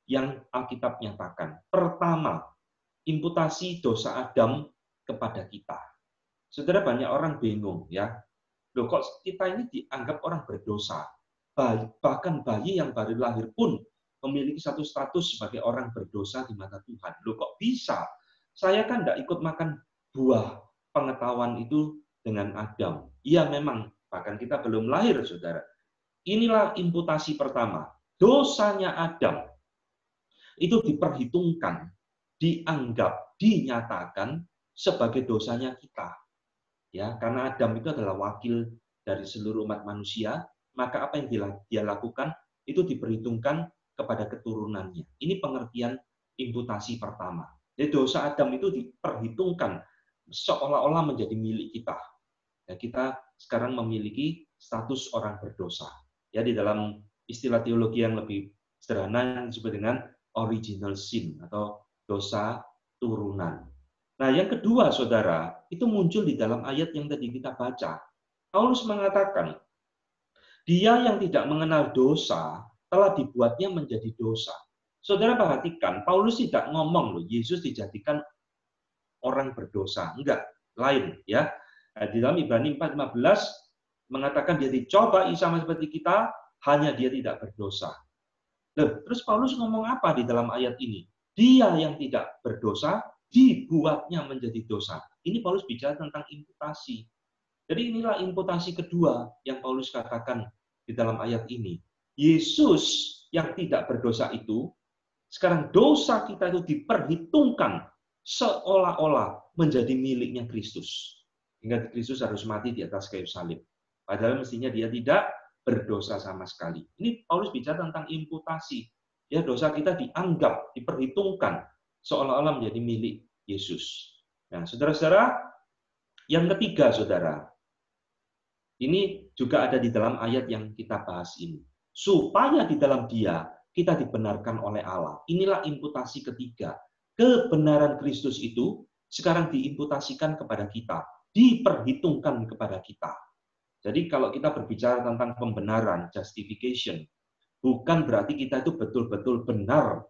yang Alkitab nyatakan. Pertama, imputasi dosa Adam kepada kita. Saudara, banyak orang bingung, ya. Loh, kok kita ini dianggap orang berdosa? Bahkan bayi yang baru lahir pun memiliki satu status sebagai orang berdosa di mata Tuhan. Loh, kok bisa? Saya kan tidak ikut makan buah pengetahuan itu dengan Adam. Iya, memang. Bahkan kita belum lahir, saudara. Inilah imputasi pertama. Dosanya Adam itu diperhitungkan, dianggap, dinyatakan sebagai dosanya kita. Ya, karena Adam itu adalah wakil dari seluruh umat manusia, maka apa yang dia lakukan itu diperhitungkan kepada keturunannya. Ini pengertian imputasi pertama. Jadi dosa Adam itu diperhitungkan seolah-olah menjadi milik kita. Ya, kita sekarang memiliki status orang berdosa. Ya, di dalam istilah teologi yang lebih sederhana yang disebut dengan original sin atau dosa turunan. Nah, yang kedua, saudara, itu muncul di dalam ayat yang tadi kita baca. Paulus mengatakan, dia yang tidak mengenal dosa telah dibuatnya menjadi dosa. Saudara perhatikan, Paulus tidak ngomong loh, Yesus dijadikan orang berdosa. Enggak, lain ya. Nah, di dalam Ibrani 4:15 mengatakan dia dicobai sama seperti kita, hanya dia tidak berdosa. Loh, terus Paulus ngomong apa di dalam ayat ini? Dia yang tidak berdosa dibuatnya menjadi dosa. Ini Paulus bicara tentang imputasi. Jadi inilah imputasi kedua yang Paulus katakan di dalam ayat ini. Yesus yang tidak berdosa itu, sekarang dosa kita itu diperhitungkan seolah-olah menjadi miliknya Kristus. Hingga Kristus harus mati di atas kayu salib. Padahal mestinya dia tidak berdosa sama sekali. Ini Paulus bicara tentang imputasi. Ya, dosa kita dianggap, diperhitungkan seolah-olah menjadi milik Yesus. Nah, saudara-saudara, yang ketiga, saudara, ini juga ada di dalam ayat yang kita bahas ini. Supaya di dalam Dia kita dibenarkan oleh Allah. Inilah imputasi ketiga. Kebenaran Kristus itu sekarang diimputasikan kepada kita, diperhitungkan kepada kita. Jadi kalau kita berbicara tentang pembenaran, justification, bukan berarti kita itu betul-betul benar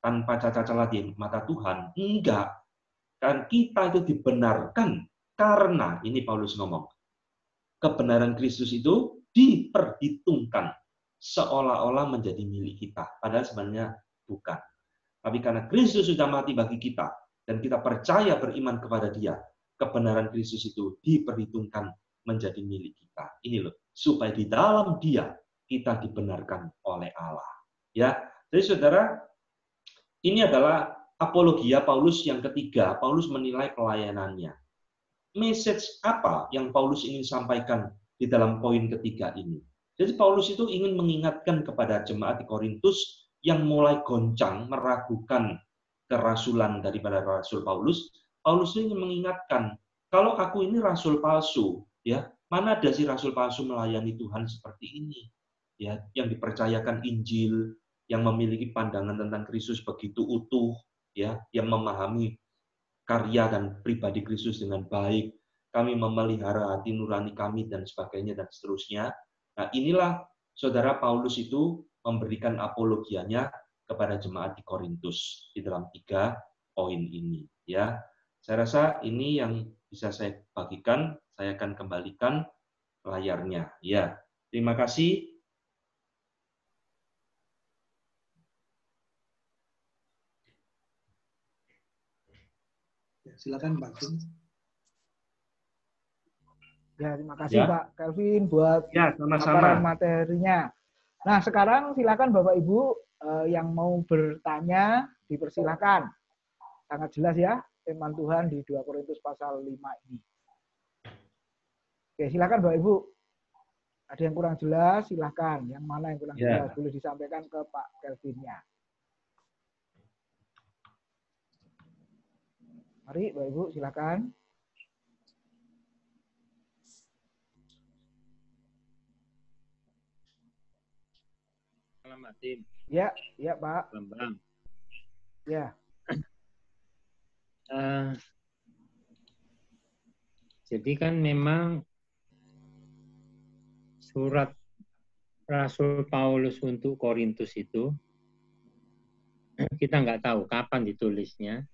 tanpa cacat celah di mata Tuhan. Enggak. Kan kita itu dibenarkan karena, ini Paulus ngomong, kebenaran Kristus itu diperhitungkan seolah-olah menjadi milik kita. Padahal sebenarnya bukan. Tapi karena Kristus sudah mati bagi kita, dan kita percaya beriman kepada Dia, kebenaran Kristus itu diperhitungkan menjadi milik kita. Ini loh, supaya di dalam Dia kita dibenarkan oleh Allah. Ya, jadi saudara, ini adalah apologia Paulus yang ketiga. Paulus menilai pelayanannya. Message apa yang Paulus ingin sampaikan di dalam poin ketiga ini? Jadi Paulus itu ingin mengingatkan kepada jemaat di Korintus yang mulai goncang, meragukan kerasulan daripada Rasul Paulus. Paulus ingin mengingatkan, kalau aku ini rasul palsu, ya, mana ada si rasul palsu melayani Tuhan seperti ini? Ya, yang dipercayakan Injil, yang memiliki pandangan tentang Kristus begitu utuh, ya, yang memahami karya dan pribadi Kristus dengan baik, kami memelihara hati nurani kami dan sebagainya dan seterusnya. Nah, inilah saudara Paulus itu memberikan apologianya kepada jemaat di Korintus di dalam 3 poin ini, ya. Saya rasa ini yang bisa saya bagikan. Saya akan kembalikan layarnya, ya. Terima kasih. Silakan Pak Kim. Ya, terima kasih Pak Kelvin buat paparan materinya. Nah, sekarang silakan Bapak Ibu yang mau bertanya, dipersilakan. Sangat jelas ya firman Tuhan di 2 Korintus pasal 5 ini. Oke, silakan Bapak Ibu. Ada yang kurang jelas, silakan. Yang mana yang kurang jelas boleh disampaikan ke Pak Kelvinnya. Mari Bapak Ibu, silakan. Selamat Tim. Ya, ya Pak. Bambang. Ya. Jadi kan memang surat Rasul Paulus untuk Korintus itu kita nggak tahu kapan ditulisnya.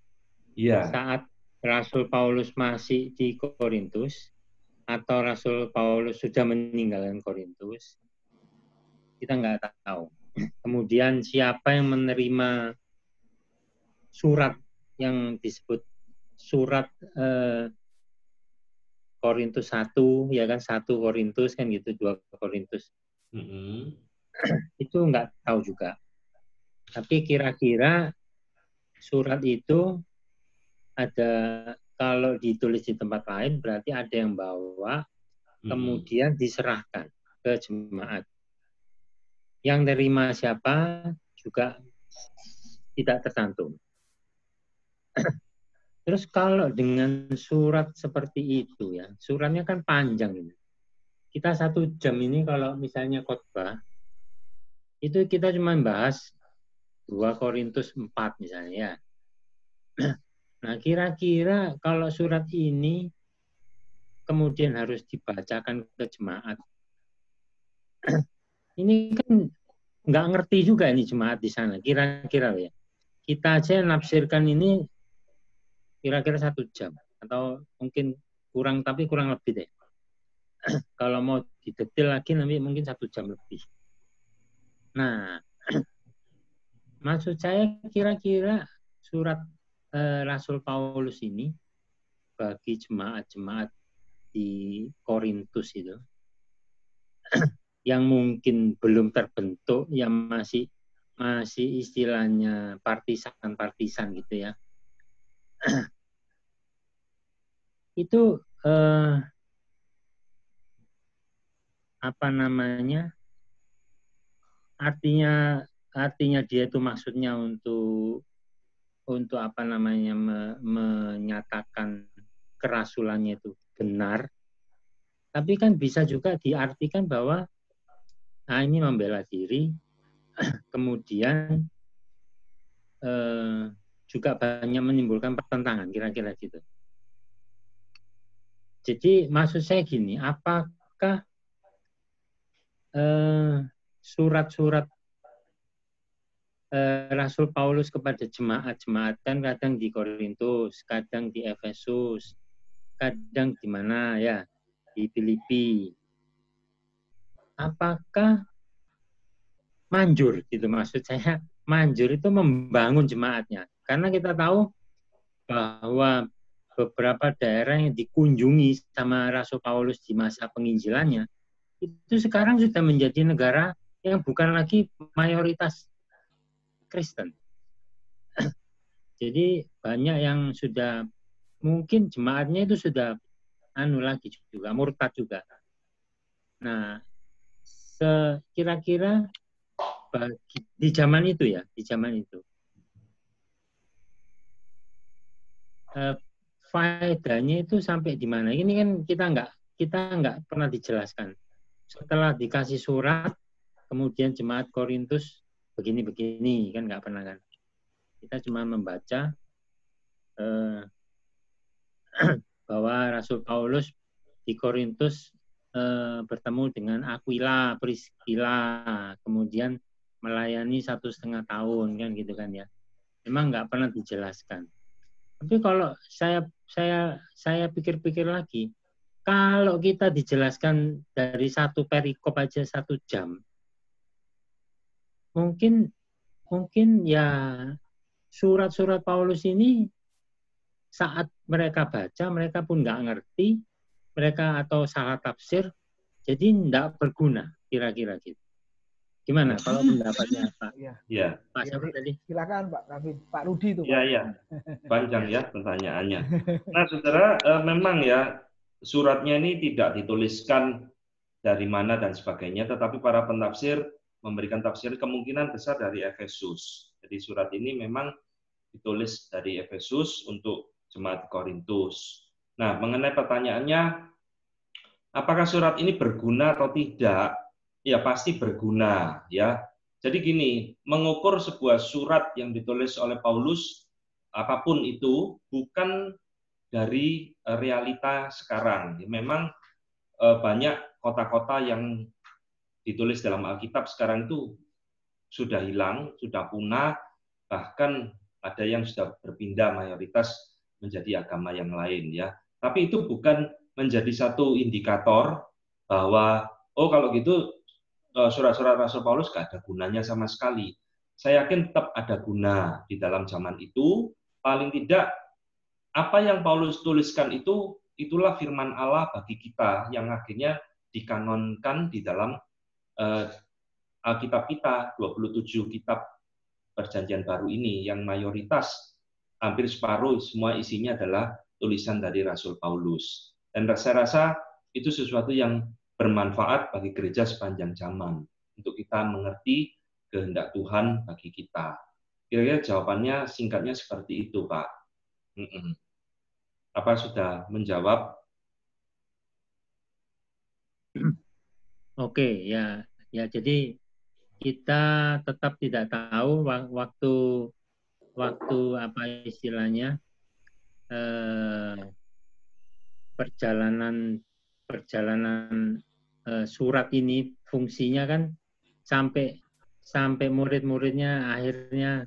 Iya. Saat Rasul Paulus masih di Korintus atau Rasul Paulus sudah meninggalkan Korintus, kita nggak tahu. Kemudian siapa yang menerima surat yang disebut surat Korintus 1, ya kan, 1 Korintus kan gitu, 2 Korintus. Itu nggak tahu juga. Tapi kira-kira surat itu ada, kalau ditulis di tempat lain berarti ada yang bawa, kemudian diserahkan ke jemaat. Yang terima siapa juga tidak tercantum. Terus kalau dengan surat seperti itu ya, suratnya kan panjang ini. kita 1 jam ini kalau misalnya khotbah, itu kita cuma bahas 2 Korintus 4 misalnya ya. Nah, kira-kira kalau surat ini kemudian harus dibacakan ke jemaat, ini kan nggak ngerti juga ini jemaat di sana, kira-kira ya. Kita aja nafsirkan ini kira-kira 1 jam, atau mungkin kurang, tapi kurang lebih deh. Kalau mau didetail lagi nanti mungkin 1 jam lebih. Nah, maksud saya kira-kira surat Rasul Paulus ini bagi jemaat-jemaat di Korintus itu yang mungkin belum terbentuk, yang masih istilahnya partisan gitu ya. Itu apa namanya? Artinya dia itu maksudnya untuk apa namanya menyatakan kerasulannya itu benar. Tapi kan bisa juga diartikan bahwa ini membela diri, kemudian juga banyak menimbulkan pertentangan, kira-kira gitu. Jadi maksud saya gini, apakah surat-surat Rasul Paulus kepada jemaat-jemaat, kan kadang di Korintus, kadang di Efesus, kadang di mana ya, di Filipi. Apakah manjur gitu, maksud saya manjur itu membangun jemaatnya? Karena kita tahu bahwa beberapa daerah yang dikunjungi sama Rasul Paulus di masa penginjilannya itu sekarang sudah menjadi negara yang bukan lagi mayoritas Kristen. Jadi banyak yang sudah mungkin jemaatnya itu sudah lagi juga murtad juga. Nah, kira-kira di zaman itu ya, di zaman itu faedahnya itu sampai di mana? Ini kan kita nggak pernah dijelaskan. Setelah dikasih surat, kemudian jemaat Korintus begini-begini, kan nggak pernah kan? Kita cuma membaca bahwa Rasul Paulus di Korintus bertemu dengan Aquila, Priscilla, kemudian melayani 1,5 tahun, kan gitu kan ya. Memang nggak pernah dijelaskan. Tapi kalau saya pikir-pikir lagi, kalau kita dijelaskan dari 1 perikop aja 1 jam, mungkin ya surat-surat Paulus ini saat mereka baca, mereka pun nggak ngerti, mereka atau salah tafsir, jadi nggak berguna, kira-kira gitu. Gimana kalau pendapatnya Pak? Ya. Pak tadi. Silakan Pak Kavin, Pak Rudi itu. Iya. Panjang ya pertanyaannya. Nah, saudara, memang ya suratnya ini tidak dituliskan dari mana dan sebagainya, tetapi para penafsir memberikan tafsir kemungkinan besar dari Efesus. Jadi surat ini memang ditulis dari Efesus untuk jemaat Korintus. Nah, mengenai pertanyaannya, apakah surat ini berguna atau tidak? Ya pasti berguna ya. Jadi gini, mengukur sebuah surat yang ditulis oleh Paulus apapun itu bukan dari realita sekarang. Memang banyak kota-kota yang ditulis dalam Alkitab sekarang itu sudah hilang, sudah punah, bahkan ada yang sudah berpindah mayoritas menjadi agama yang lain ya. Tapi itu bukan menjadi satu indikator bahwa kalau gitu surat-surat Rasul Paulus nggak ada gunanya sama sekali. Saya yakin tetap ada guna di dalam zaman itu. Paling tidak apa yang Paulus tuliskan itulah firman Allah bagi kita yang akhirnya dikanonkan di dalam Alkitab kita, 27 kitab Perjanjian Baru ini, yang mayoritas hampir separuh semua isinya adalah tulisan dari Rasul Paulus. Dan saya rasa itu sesuatu yang bermanfaat bagi gereja sepanjang zaman untuk kita mengerti kehendak Tuhan bagi kita. Kira-kira jawabannya singkatnya seperti itu, Pak. Apa sudah menjawab? Oke, ya. Ya, jadi kita tetap tidak tahu waktu apa istilahnya perjalanan surat ini fungsinya kan sampai murid-muridnya akhirnya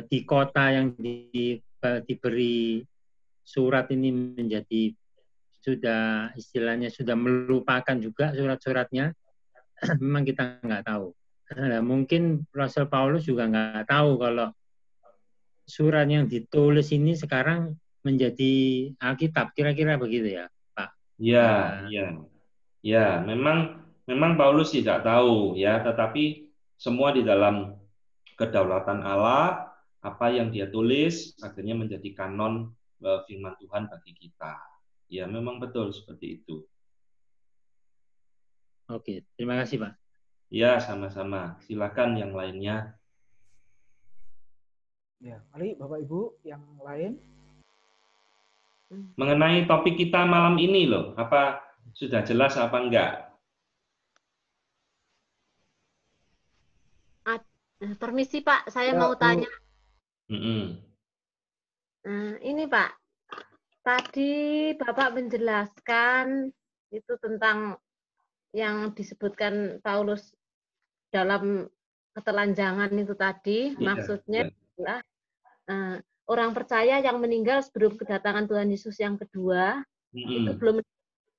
di kota yang diberi surat ini menjadi sudah istilahnya sudah melupakan juga surat-suratnya. Memang kita nggak tahu. Nah, mungkin Rasul Paulus juga nggak tahu kalau surat yang ditulis ini sekarang menjadi Alkitab, kira-kira begitu ya, Pak? Ya, ya, ya. Memang Paulus tidak tahu ya, tetapi semua di dalam kedaulatan Allah, apa yang Dia tulis akhirnya menjadi kanon firman Tuhan bagi kita. Ya, memang betul seperti itu. Oke, terima kasih, Pak. Ya, sama-sama. Silakan yang lainnya. Ya, mari Bapak Ibu yang lain. Mengenai topik kita malam ini loh, apa sudah jelas apa enggak? Permisi Pak, saya mau tanya. Ini Pak, tadi Bapak menjelaskan itu tentang yang disebutkan Paulus dalam ketelanjangan itu tadi, maksudnya adalah orang percaya yang meninggal sebelum kedatangan Tuhan Yesus yang kedua, itu belum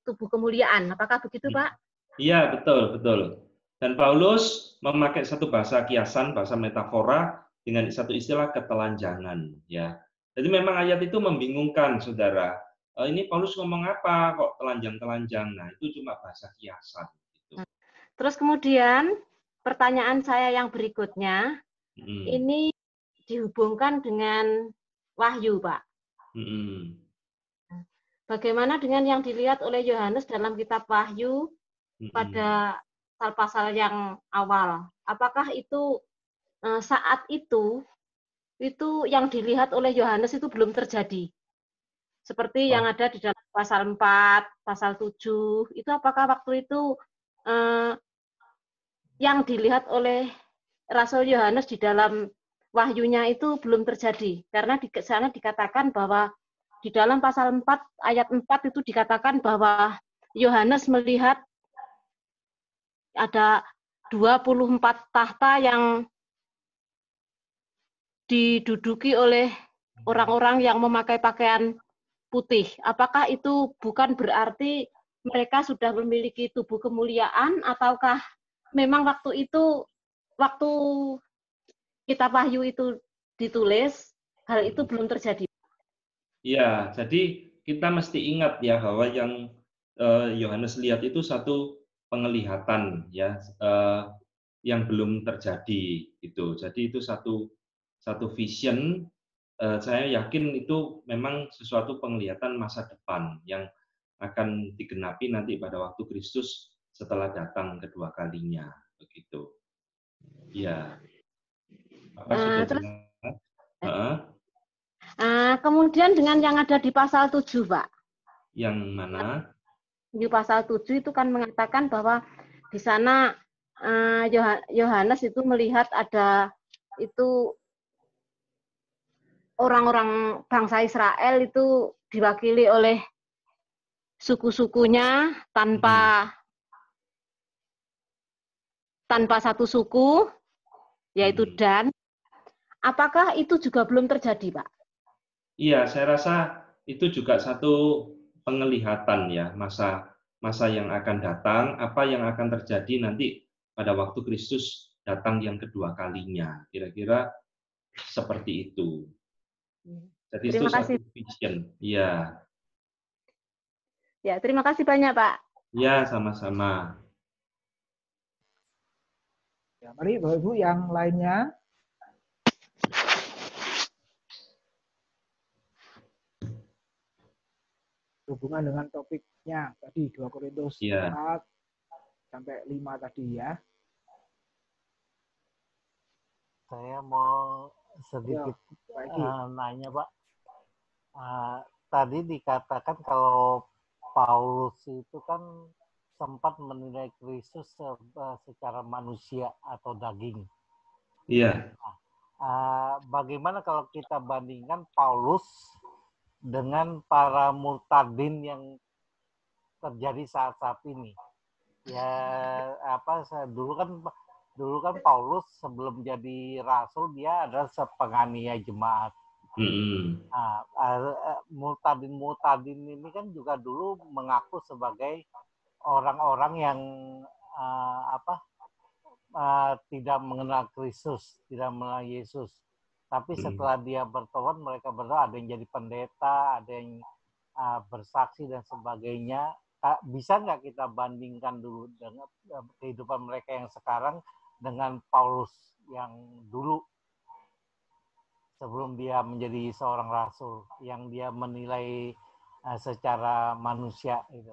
tubuh kemuliaan. Apakah begitu Pak? Iya, betul, betul. Dan Paulus memakai satu bahasa kiasan, bahasa metafora dengan satu istilah ketelanjangan, ya. Jadi memang ayat itu membingungkan, saudara. Ini Paulus ngomong apa kok telanjang-telanjang? Nah, itu cuma bahasa kiasan. Gitu. Terus kemudian pertanyaan saya yang berikutnya, ini dihubungkan dengan wahyu, Pak. Bagaimana dengan yang dilihat oleh Yohanes dalam kitab Wahyu pada pasal-pasal yang awal? Apakah itu saat itu yang dilihat oleh Yohanes itu belum terjadi? Seperti yang ada di dalam pasal 4, pasal 7, itu apakah waktu itu yang dilihat oleh Rasul Yohanes di dalam wahyunya itu belum terjadi? Karena di sana dikatakan bahwa di dalam pasal 4 ayat 4 itu dikatakan bahwa Yohanes melihat ada 24 tahta yang diduduki oleh orang-orang yang memakai pakaian putih. Apakah itu bukan berarti mereka sudah memiliki tubuh kemuliaan, ataukah memang waktu itu, waktu kitab Wahyu itu ditulis, hal itu belum terjadi? Ya, jadi kita mesti ingat ya bahwa yang Yohanes lihat itu satu penglihatan ya yang belum terjadi itu. Jadi itu satu vision. Saya yakin itu memang sesuatu penglihatan masa depan yang akan digenapi nanti pada waktu Kristus setelah datang kedua kalinya, begitu. Ya. Apa sudah jelas? Kemudian dengan yang ada di pasal 7, Pak. Yang mana? Di pasal 7 itu kan mengatakan bahwa di sana Yohanes itu melihat ada itu orang-orang bangsa Israel itu diwakili oleh suku-sukunya tanpa satu suku, yaitu Dan. Apakah itu juga belum terjadi, Pak? Iya, saya rasa itu juga satu penglihatan ya, masa yang akan datang, apa yang akan terjadi nanti pada waktu Kristus datang yang kedua kalinya. Kira-kira seperti itu. Jadi terima itu kasih. satu vision. Iya. Ya, terima kasih banyak, Pak. Ya, sama-sama. Ya, mari Bapak Ibu yang lainnya. Hubungan dengan topiknya tadi 2 Korintus 4 sampai 5 tadi ya. Saya mau sedikit nanya, Pak. Tadi dikatakan kalau Paulus itu kan sempat menilai Kristus secara manusia atau daging. Iya. Bagaimana kalau kita bandingkan Paulus dengan para murtadin yang terjadi saat-saat ini? Ya dulu kan Paulus sebelum jadi rasul dia adalah penganiaya jemaat. Murtadin ini kan juga dulu mengaku sebagai orang-orang yang tidak mengenal Kristus, tidak mengenal Yesus. Tapi setelah dia bertobat, mereka berdoa, ada yang jadi pendeta, ada yang bersaksi dan sebagainya. Bisa nggak kita bandingkan dulu dengan kehidupan mereka yang sekarang dengan Paulus yang dulu sebelum dia menjadi seorang rasul, yang dia menilai secara manusia itu?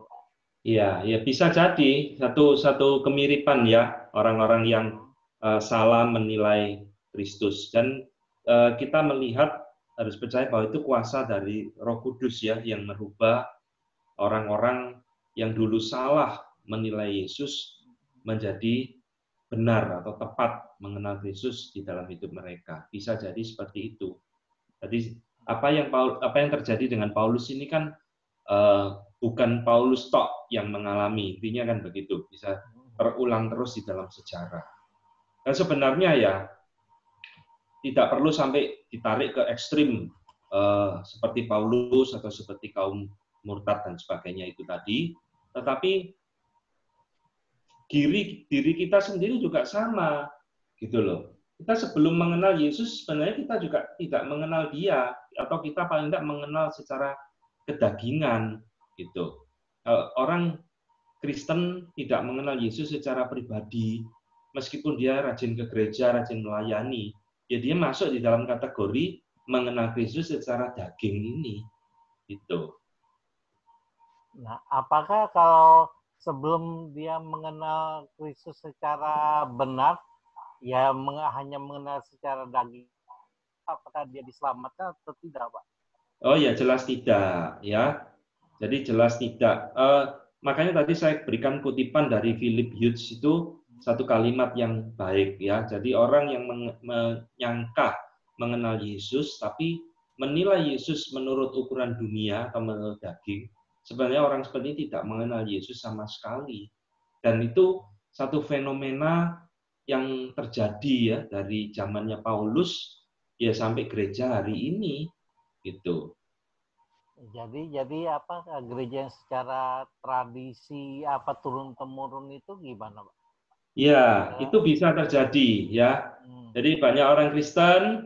Iya, ya bisa jadi satu kemiripan ya orang-orang yang salah menilai Kristus, dan kita melihat harus percaya bahwa itu kuasa dari Roh Kudus ya yang merubah orang-orang yang dulu salah menilai Yesus menjadi benar atau tepat mengenal Kristus di dalam hidup mereka. Bisa jadi seperti itu. Jadi apa yang terjadi dengan Paulus ini kan bukan Paulus tok yang mengalami, intinya kan begitu, bisa terulang terus di dalam sejarah. Dan sebenarnya ya tidak perlu sampai ditarik ke ekstrim seperti Paulus atau seperti kaum murtad dan sebagainya itu tadi, tetapi diri kita sendiri juga sama, gitu loh. Kita sebelum mengenal Yesus sebenarnya kita juga tidak mengenal Dia, atau kita paling tidak mengenal secara kedagingan. Gitu. Orang Kristen tidak mengenal Yesus secara pribadi, meskipun dia rajin ke gereja, rajin melayani, ya dia masuk di dalam kategori mengenal Kristus secara daging ini. Gitu. Nah, apakah kalau sebelum dia mengenal Kristus secara benar, ya hanya mengenal secara daging, apakah dia diselamatkan atau tidak, Pak? Oh ya, jelas tidak, ya. Jadi jelas tidak. Makanya tadi saya berikan kutipan dari Philip Hughes itu satu kalimat yang baik ya. Jadi orang yang menyangka mengenal Yesus tapi menilai Yesus menurut ukuran dunia atau menurut daging, sebenarnya orang seperti ini tidak mengenal Yesus sama sekali. Dan itu satu fenomena yang terjadi ya dari zamannya Paulus ya sampai gereja hari ini gitu. Jadi apa gereja yang secara tradisi apa turun temurun itu gimana, Pak? Ya, itu bisa terjadi ya. Jadi banyak orang Kristen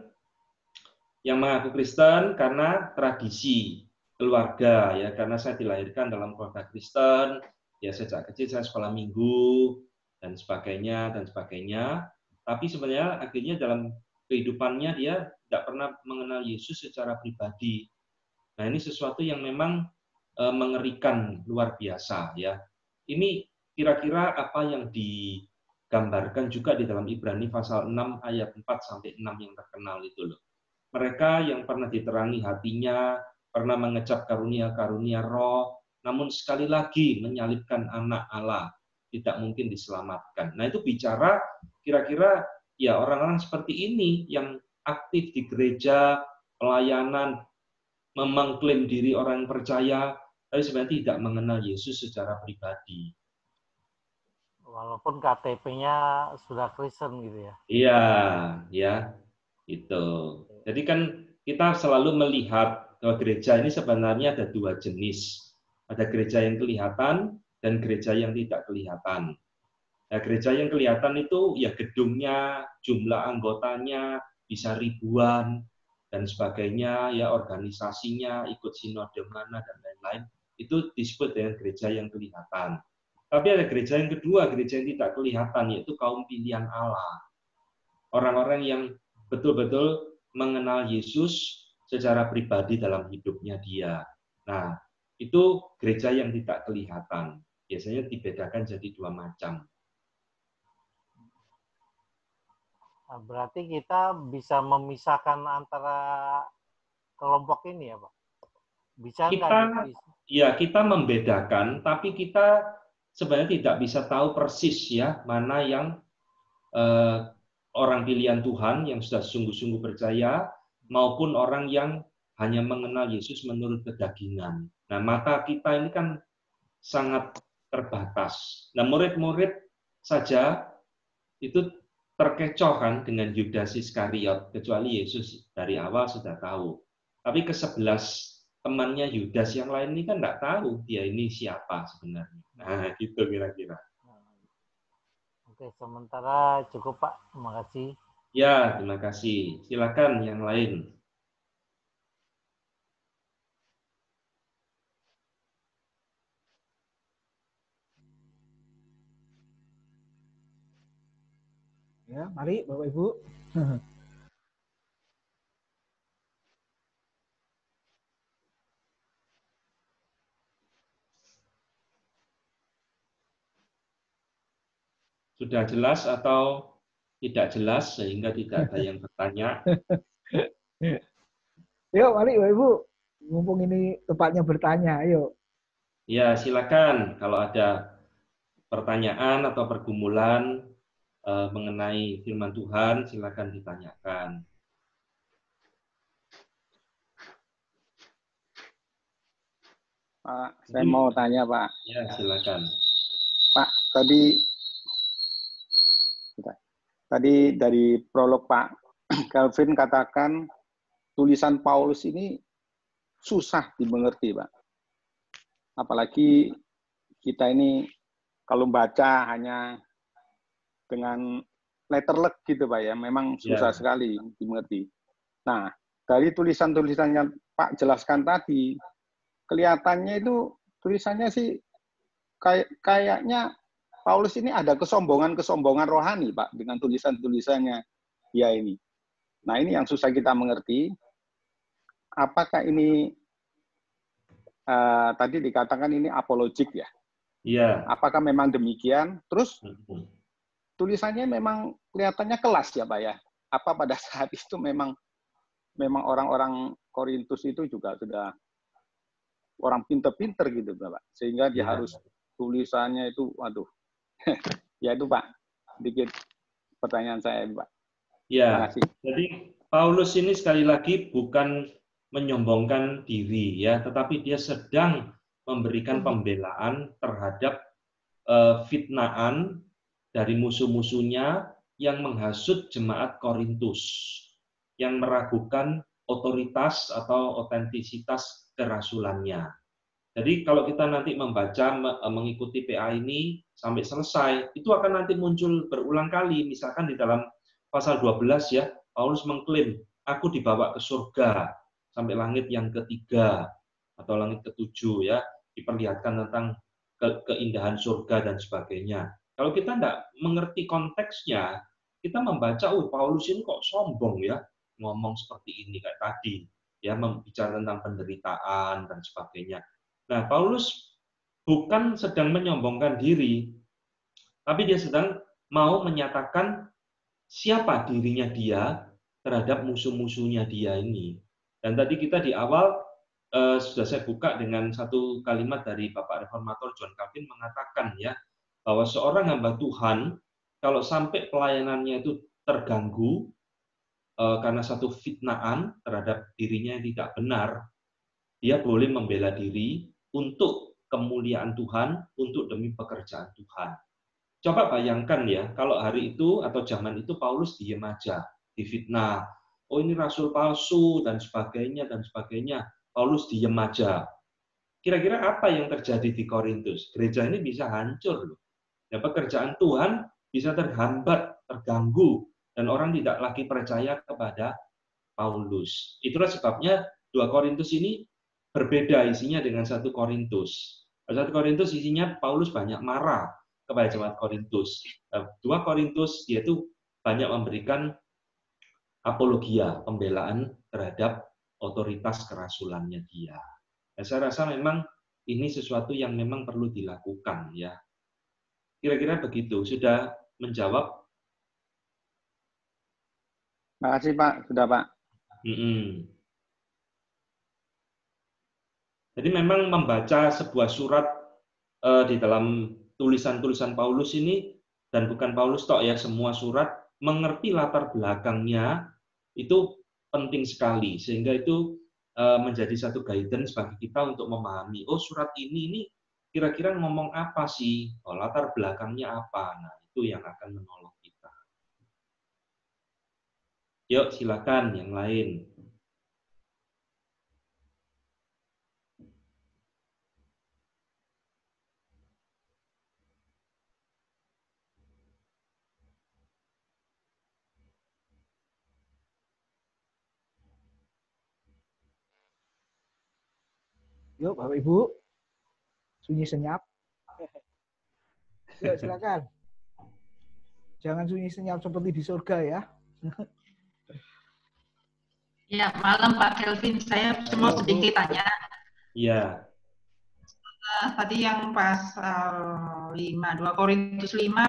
yang mengaku Kristen karena tradisi keluarga ya, karena saya dilahirkan dalam keluarga Kristen, ya sejak kecil saya sekolah minggu dan sebagainya dan sebagainya. Tapi sebenarnya akhirnya dalam kehidupannya dia tidak pernah mengenal Yesus secara pribadi. Nah, ini sesuatu yang memang mengerikan luar biasa ya. Ini kira-kira apa yang digambarkan juga di dalam Ibrani pasal 6 ayat 4 sampai 6 yang terkenal itu loh. Mereka yang pernah diterangi hatinya, pernah mengecap karunia-karunia roh, namun sekali lagi menyalibkan anak Allah, tidak mungkin diselamatkan. Nah, itu bicara kira-kira ya orang-orang seperti ini yang aktif di gereja, pelayanan, mengklaim diri orang percaya, tapi sebenarnya tidak mengenal Yesus secara pribadi. Walaupun KTP-nya sudah Kristen gitu ya? Iya, ya, itu. Jadi kan kita selalu melihat bahwa gereja ini sebenarnya ada dua jenis. Ada gereja yang kelihatan dan gereja yang tidak kelihatan. Nah, gereja yang kelihatan itu ya gedungnya, jumlah anggotanya bisa ribuan, dan sebagainya, ya organisasinya, ikut sinode mana, dan lain-lain, itu disebut dengan gereja yang kelihatan. Tapi ada gereja yang kedua, gereja yang tidak kelihatan, yaitu kaum pilihan Allah. Orang-orang yang betul-betul mengenal Yesus secara pribadi dalam hidupnya dia. Nah, itu gereja yang tidak kelihatan. Biasanya dibedakan jadi dua macam. Berarti kita bisa memisahkan antara kelompok ini ya, Pak? Bisa kita membedakan, tapi kita sebenarnya tidak bisa tahu persis ya mana yang orang pilihan Tuhan yang sudah sungguh-sungguh percaya maupun orang yang hanya mengenal Yesus menurut kedagingan. Nah, mata kita ini kan sangat terbatas. Nah, murid-murid saja itu terkecoh kan dengan Yudas Iskariot, kecuali Yesus dari awal sudah tahu. Tapi ke-11 temannya Yudas yang lain ini kan nggak tahu dia ini siapa sebenarnya. Nah, gitu kira-kira. Oke, sementara cukup Pak. Terima kasih. Ya, terima kasih. Silakan yang lain. Ya, mari Bapak Ibu. Sudah jelas atau tidak jelas sehingga tidak ada yang bertanya? Yuk, mari Bapak Ibu. Mumpung ini tempatnya bertanya, ayo. Ya, silakan kalau ada pertanyaan atau pergumulan mengenai firman Tuhan, silakan ditanyakan. Pak, saya mau tanya Pak. Ya, silakan. Pak, tadi dari prolog Pak Calvin katakan tulisan Paulus ini susah dimengerti, Pak. Apalagi kita ini kalau baca hanya dengan letterlek gitu, Pak ya, memang susah sekali dimengerti. Nah, dari tulisan-tulisan yang Pak jelaskan tadi, kelihatannya itu tulisannya sih kayaknya Paulus ini ada kesombongan rohani, Pak, dengan tulisan-tulisannya dia ini. Nah, ini yang susah kita mengerti. Apakah ini tadi dikatakan ini apologik ya? Iya. Apakah memang demikian? Terus tulisannya memang kelihatannya kelas ya, Pak ya? Apa pada saat itu memang orang-orang Korintus itu juga sudah orang pinter-pinter gitu, Pak, sehingga dia harus tulisannya itu, waduh. Ya itu Pak, sedikit pertanyaan saya Pak. Ya, jadi Paulus ini sekali lagi bukan menyombongkan diri ya, tetapi dia sedang memberikan pembelaan terhadap fitnaan dari musuh-musuhnya yang menghasut jemaat Korintus, yang meragukan otoritas atau otentisitas kerasulannya. Jadi kalau kita nanti membaca, mengikuti PA ini sampai selesai, itu akan nanti muncul berulang kali. Misalkan di dalam pasal 12 ya, Paulus mengklaim, aku dibawa ke surga, sampai langit yang ketiga, atau langit ketujuh ya, diperlihatkan tentang keindahan surga dan sebagainya. Kalau kita tidak mengerti konteksnya, kita membaca, Paulus ini kok sombong ya, ngomong seperti ini kayak tadi, ya, bicara tentang penderitaan dan sebagainya. Nah, Paulus bukan sedang menyombongkan diri, tapi dia sedang mau menyatakan siapa dirinya dia terhadap musuh-musuhnya dia ini. Dan tadi kita di awal sudah saya buka dengan satu kalimat dari Bapak Reformator John Calvin mengatakan ya, bahwa seorang hamba Tuhan kalau sampai pelayanannya itu terganggu karena satu fitnaan terhadap dirinya yang tidak benar, dia boleh membela diri untuk kemuliaan Tuhan, untuk demi pekerjaan Tuhan. Coba bayangkan ya, kalau hari itu atau zaman itu Paulus diem aja, difitnah. Oh ini rasul palsu dan sebagainya dan sebagainya. Paulus diem aja. Kira-kira apa yang terjadi di Korintus? Gereja ini bisa hancur loh. Ya, pekerjaan Tuhan bisa terhambat, terganggu, dan orang tidak lagi percaya kepada Paulus. Itulah sebabnya 2 Korintus ini berbeda isinya dengan 1 Korintus. 1 Korintus isinya Paulus banyak marah kepada jemaat Korintus. 2 Korintus dia itu banyak memberikan apologia, pembelaan terhadap otoritas kerasulannya dia. Dan saya rasa memang ini sesuatu yang memang perlu dilakukan ya. Kira-kira begitu. Sudah menjawab? Terima kasih Pak, sudah Pak. Jadi memang membaca sebuah surat di dalam tulisan-tulisan Paulus ini, dan bukan Paulus tok ya, semua surat, mengerti latar belakangnya itu penting sekali, sehingga itu menjadi satu guidance bagi kita untuk memahami, oh surat ini kira-kira ngomong apa sih, oh, latar belakangnya apa. Nah, itu yang akan menolong kita. Yuk, silakan yang lain. Yuk, Bapak Ibu. Sunyi senyap. Yuk, silakan. Jangan sunyi senyap seperti di surga ya. Ya, malam Pak Kelvin. Saya cuma sedikit tanya. Iya. Tadi yang pasal 5, 2 Korintus 5,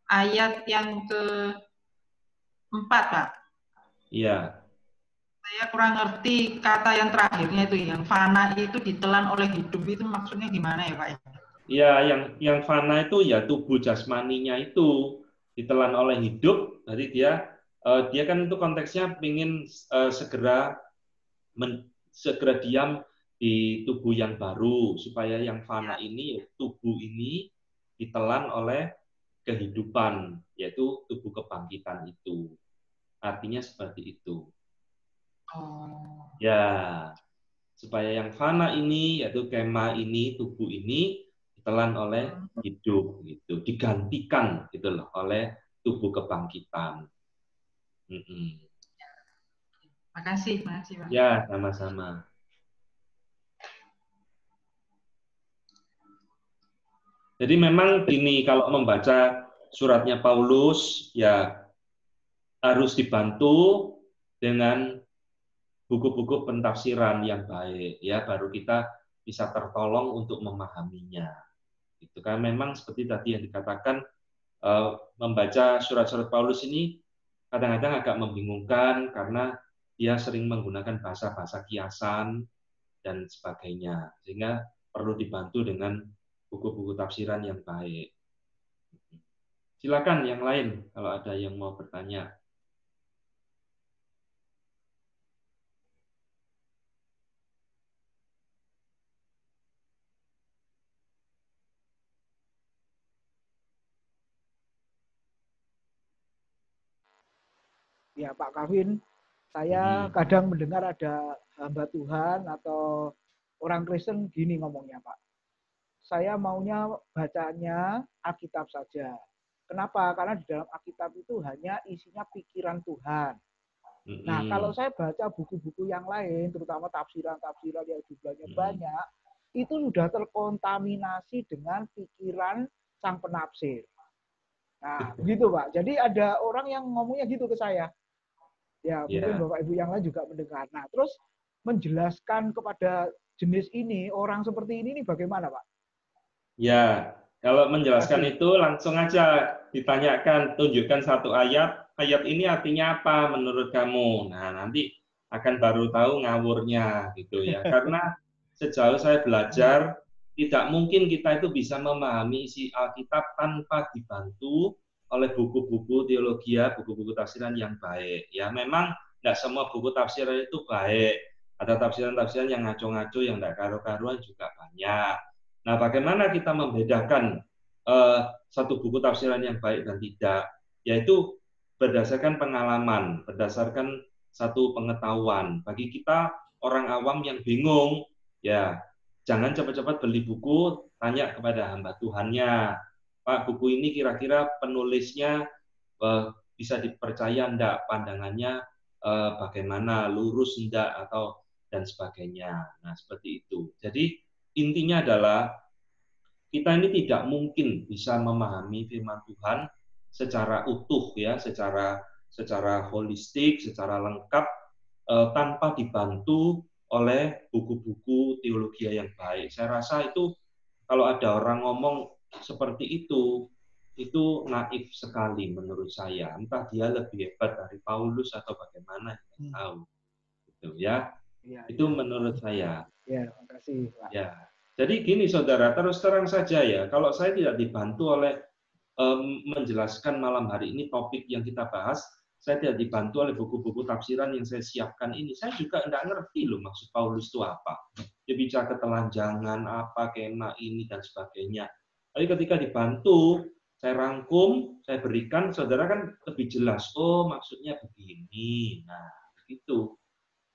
ayat yang ke-4, Pak. Iya. Saya kurang ngerti kata yang terakhirnya itu, yang fana itu ditelan oleh hidup, itu maksudnya gimana ya Pak? Ya, yang fana itu ya tubuh jasmaninya itu ditelan oleh hidup. Jadi dia kan itu konteksnya ingin segera diam di tubuh yang baru, supaya yang fana ini, tubuh ini ditelan oleh kehidupan, yaitu tubuh kebangkitan itu. Artinya seperti itu. Ya, supaya yang fana ini, yaitu kema ini, tubuh ini ditelan oleh hidup, gitu, digantikan gitu loh oleh tubuh kebangkitan. Makasih Pak. Ya, sama-sama. Jadi memang gini, kalau membaca suratnya Paulus, ya harus dibantu dengan buku-buku pentafsiran yang baik, ya baru kita bisa tertolong untuk memahaminya. Itu kan memang seperti tadi yang dikatakan, membaca surat-surat Paulus ini kadang-kadang agak membingungkan karena dia sering menggunakan bahasa-bahasa kiasan dan sebagainya, sehingga perlu dibantu dengan buku-buku tafsiran yang baik. Silakan yang lain kalau ada yang mau bertanya. Ya Pak Kavin, saya kadang mendengar ada hamba Tuhan atau orang Kristen gini ngomongnya Pak. Saya maunya bacanya Alkitab saja. Kenapa? Karena di dalam Alkitab itu hanya isinya pikiran Tuhan. Nah, kalau saya baca buku-buku yang lain, terutama tafsiran-tafsiran yang jumlahnya banyak, itu sudah terkontaminasi dengan pikiran sang penafsir. Nah, begitu Pak. Jadi ada orang yang ngomongnya gitu ke saya. Ya, mungkin Bapak Ibu yang lain juga mendengar. Nah, terus menjelaskan kepada jenis ini, orang seperti ini bagaimana Pak? Ya, kalau menjelaskan itu langsung aja ditanyakan, tunjukkan satu ayat, ayat ini artinya apa menurut kamu? Nah, nanti akan baru tahu ngawurnya gitu ya. Karena sejauh saya belajar, tidak mungkin kita itu bisa memahami isi Alkitab tanpa dibantu oleh buku-buku teologi, buku-buku tafsiran yang baik. Ya, memang tidak semua buku tafsiran itu baik. Ada tafsiran-tafsiran yang ngaco-ngaco, yang tidak karu-karuan juga banyak. Nah, bagaimana kita membedakan satu buku tafsiran yang baik dan tidak? Yaitu berdasarkan pengalaman, berdasarkan satu pengetahuan. Bagi kita orang awam yang bingung, ya jangan cepat-cepat beli buku, tanya kepada hamba Tuhannya. Pak, buku ini kira-kira penulisnya bisa dipercaya enggak, pandangannya bagaimana, lurus enggak, atau dan sebagainya. Nah, seperti itu. Jadi intinya adalah kita ini tidak mungkin bisa memahami firman Tuhan secara utuh ya, secara holistik, secara lengkap tanpa dibantu oleh buku-buku teologi yang baik. Saya rasa itu kalau ada orang ngomong seperti itu naif sekali menurut saya. Entah dia lebih hebat dari Paulus atau bagaimana, tidak tahu. Gitu ya. Itu menurut saya. Ya, terima kasih, Pak. Ya. Jadi gini saudara, terus terang saja ya, kalau saya tidak dibantu oleh menjelaskan malam hari ini topik yang kita bahas, saya tidak dibantu oleh buku-buku tafsiran yang saya siapkan ini. Saya juga tidak ngerti loh maksud Paulus itu apa. Dia bicara ketelanjangan, apa, kema ini, dan sebagainya. Tapi ketika dibantu, saya rangkum, saya berikan, saudara kan lebih jelas. Oh, maksudnya begini. Nah, begitu.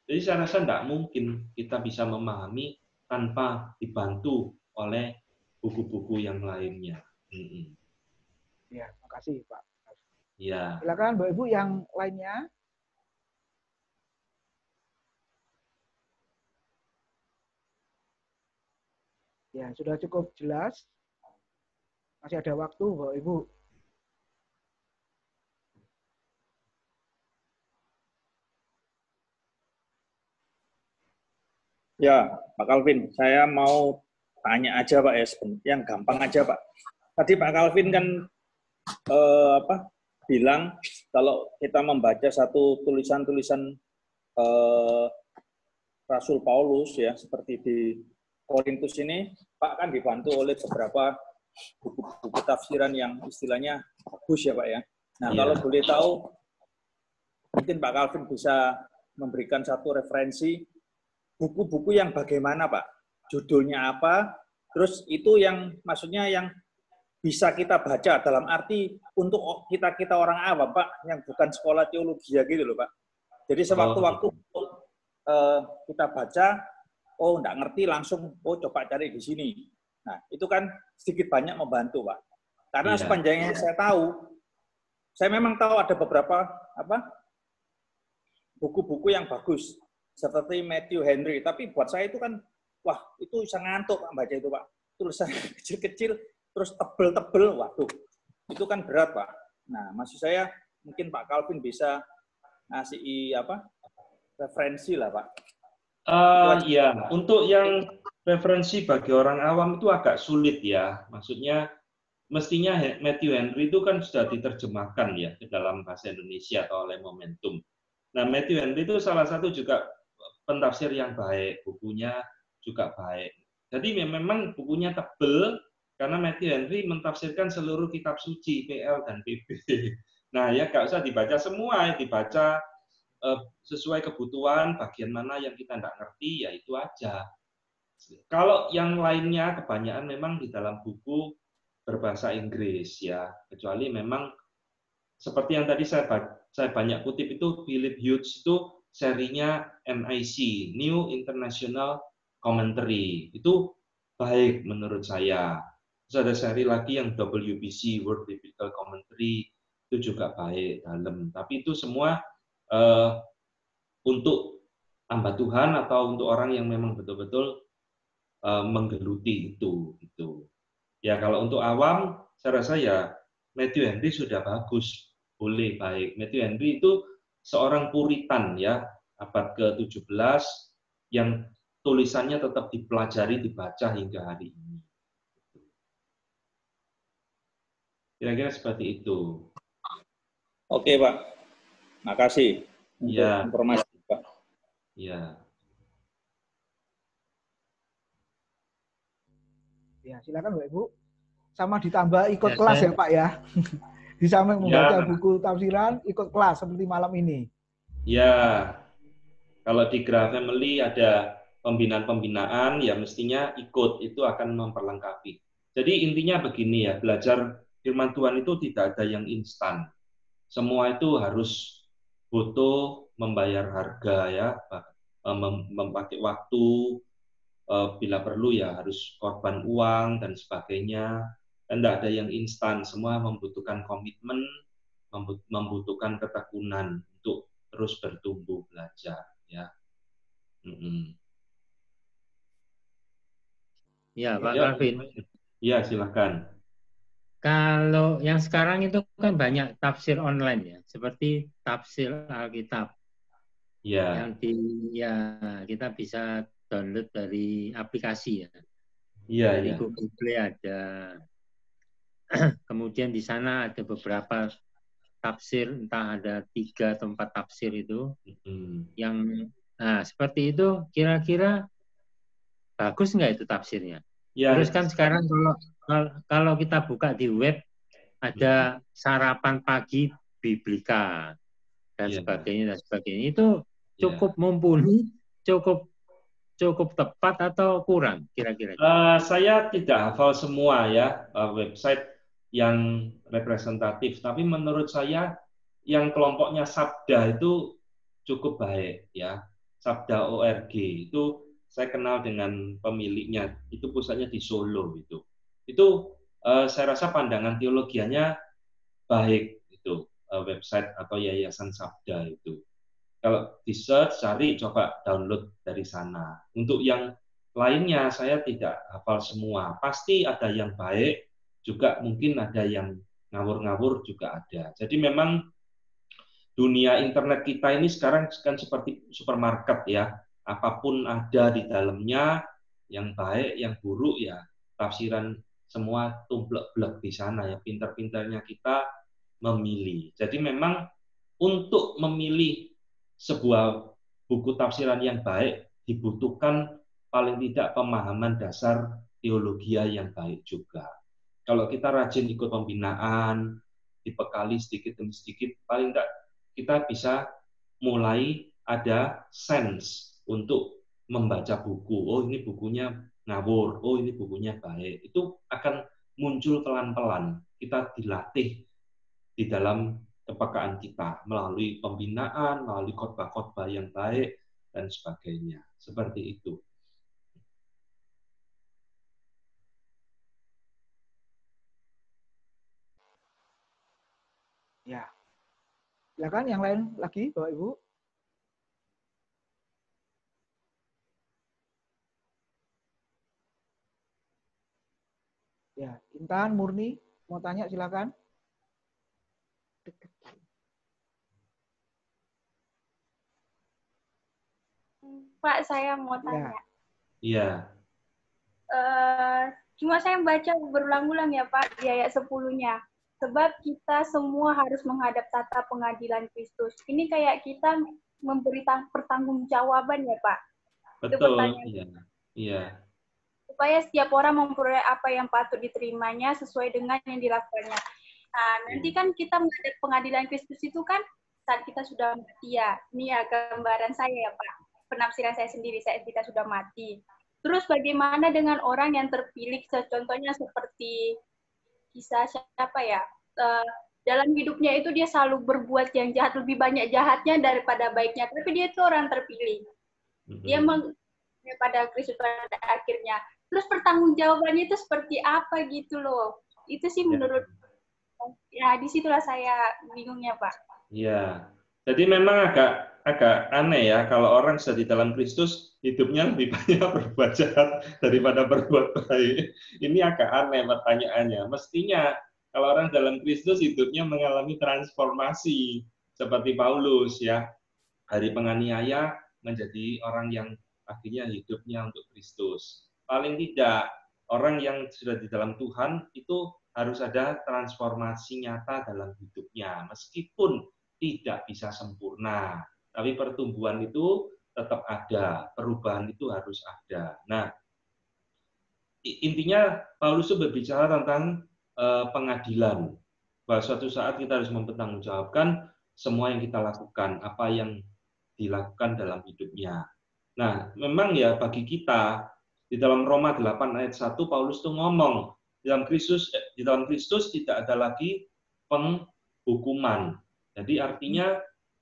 Jadi saya rasa tidak mungkin kita bisa memahami tanpa dibantu oleh buku-buku yang lainnya. Ya, makasih Pak. Ya. Silakan Bapak Ibu yang lainnya. Ya, sudah cukup jelas. Masih ada waktu Bapak Ibu. Ya, Pak Calvin, saya mau tanya aja Pak ya, yang gampang aja Pak. Tadi Pak Calvin kan bilang kalau kita membaca satu tulisan-tulisan Rasul Paulus ya, seperti di Korintus ini, Pak kan dibantu oleh beberapa buku-buku tafsiran yang istilahnya bagus ya Pak ya. Nah, kalau boleh tahu, mungkin Pak Calvin bisa memberikan satu referensi buku-buku yang bagaimana Pak? Judulnya apa? Terus itu yang maksudnya yang bisa kita baca dalam arti untuk kita orang awam Pak, yang bukan sekolah teologi gitu loh Pak. Jadi sewaktu-waktu kita baca, oh enggak ngerti langsung, oh coba cari di sini. Nah itu kan sedikit banyak membantu Pak. Karena sepanjang yang saya tahu, saya memang tahu ada beberapa buku-buku yang bagus seperti Matthew Henry, tapi buat saya itu kan, wah itu bisa ngantuk Pak baca itu Pak. Tulisan kecil-kecil terus tebel-tebel, waduh, itu kan berat Pak. Nah, maksud saya mungkin Pak Calvin bisa ngasih referensi lah Pak. Ya, untuk yang referensi bagi orang awam itu agak sulit ya. Maksudnya mestinya Matthew Henry itu kan sudah diterjemahkan ya ke dalam bahasa Indonesia atau oleh Momentum. Nah, Matthew Henry itu salah satu juga pentafsir yang baik, bukunya juga baik. Jadi memang bukunya tebel, karena Matthew Henry mentafsirkan seluruh kitab suci, PL dan PB. Nah, ya nggak usah dibaca semua, dibaca sesuai kebutuhan, bagian mana yang kita nggak ngerti, ya itu aja. Kalau yang lainnya, kebanyakan memang di dalam buku berbahasa Inggris, ya. Kecuali memang, seperti yang tadi saya banyak kutip itu, Philip Hughes itu serinya NIC, New International Commentary. Itu baik menurut saya. Terus ada seri lagi yang WBC, World Biblical Commentary, itu juga baik, dalam. Tapi itu semua untuk hamba Tuhan atau untuk orang yang memang betul-betul menggeluti itu. Gitu. Ya kalau untuk awam, saya rasa ya Matthew Henry sudah bagus, boleh baik. Matthew Henry itu seorang Puritan ya, abad ke-17, yang tulisannya tetap dipelajari, dibaca hingga hari ini. Kira-kira seperti itu. Oke, Pak. Makasih untuk informasi, Pak. Ya. Ya, silakan Bapak Ibu. Sama ditambah ikut kelas ya, Pak ya. Di samping membaca buku tafsiran, ikut kelas seperti malam ini. Ya. Kalau di Gra Family ada pembinaan-pembinaan, ya mestinya ikut, itu akan memperlengkapi. Jadi intinya begini ya, belajar firman Tuhan itu tidak ada yang instan. Semua itu harus butuh membayar harga ya, memakai waktu, bila perlu ya harus korban uang dan sebagainya. Dan tidak ada yang instan, semua membutuhkan komitmen, membutuhkan ketekunan untuk terus bertumbuh belajar ya. Ya, Pak Calvin. Ya, silakan. Kalau yang sekarang itu kan banyak tafsir online ya, seperti tafsir Alkitab. Ya. Yang kita bisa download dari aplikasi ya. Iya, dari Google Play ada. Kemudian di sana ada beberapa tafsir, entah ada 3 atau 4 tafsir itu. Yang seperti itu kira-kira bagus nggak itu tafsirnya? Ya, terus kan sekarang kalau kita buka di web ada sarapan pagi Biblika dan sebagainya. Itu cukup mumpuni, cukup tepat atau kurang kira-kira? Saya tidak hafal semua ya website yang representatif, tapi menurut saya yang kelompoknya Sabda itu cukup baik ya. Sabda.org itu saya kenal dengan pemiliknya, itu pusatnya di Solo itu. Itu saya rasa pandangan teologianya baik itu website atau yayasan Sabda itu. Kalau di search, cari, coba download dari sana. Untuk yang lainnya saya tidak hafal semua. Pasti ada yang baik, juga mungkin ada yang ngawur-ngawur juga ada. Jadi memang dunia internet kita ini sekarang kan seperti supermarket ya. Apapun ada di dalamnya, yang baik, yang buruk ya, tafsiran semua tumblek-blek di sana ya. Pintar-pintarnya kita memilih. Jadi memang untuk memilih sebuah buku tafsiran yang baik dibutuhkan paling tidak pemahaman dasar teologi yang baik juga. Kalau kita rajin ikut pembinaan, dibekali sedikit demi sedikit, paling tidak kita bisa mulai ada sense untuk membaca buku. Oh, ini bukunya ngawur. Oh, ini bukunya baik. Itu akan muncul pelan-pelan. Kita dilatih di dalam kepekaan kita melalui pembinaan, melalui khotbah-khotbah yang baik dan sebagainya. Seperti itu. Ya. Silakan yang lain lagi, Bapak Ibu. Ya, Intan, Murni, mau tanya silakan. Pak, saya mau tanya. Iya. Cuma saya baca berulang-ulang ya Pak, di ayat 10-nya. Sebab kita semua harus menghadap tata pengadilan Kristus. Ini kayak kita memberi pertanggungjawaban ya Pak. Betul. Iya. Supaya setiap orang memperoleh apa yang patut diterimanya sesuai dengan yang dilakukannya. Nah, nanti kan kita menghadap pengadilan Kristus itu kan saat kita sudah mati ya. Ini ya gambaran saya ya Pak. Penafsiran saya sendiri, saat kita sudah mati. Terus bagaimana dengan orang yang terpilih, contohnya seperti kisah siapa ya, dalam hidupnya itu dia selalu berbuat yang jahat, lebih banyak jahatnya daripada baiknya, tapi dia itu orang terpilih. Dia pada Kristus pada akhirnya. Terus pertanggungjawabannya itu seperti apa gitu loh. Itu sih menurut, ya disitulah saya bingungnya Pak. Iya, jadi memang agak aneh ya kalau orang sudah di dalam Kristus hidupnya lebih banyak berbuat jahat daripada berbuat baik. Ini agak aneh pertanyaannya. Mestinya kalau orang dalam Kristus hidupnya mengalami transformasi seperti Paulus ya, dari penganiaya menjadi orang yang akhirnya hidupnya untuk Kristus. Paling tidak orang yang sudah di dalam Tuhan itu harus ada transformasi nyata dalam hidupnya, meskipun tidak bisa sempurna. Tapi pertumbuhan itu tetap ada, perubahan itu harus ada. Nah, intinya Paulus itu berbicara tentang pengadilan. Bahwa suatu saat kita harus mempertanggungjawabkan semua yang kita lakukan, apa yang dilakukan dalam hidupnya. Nah, memang ya bagi kita, di dalam Roma 8 ayat 1, Paulus itu ngomong, di dalam Kristus tidak ada lagi penghukuman. Jadi artinya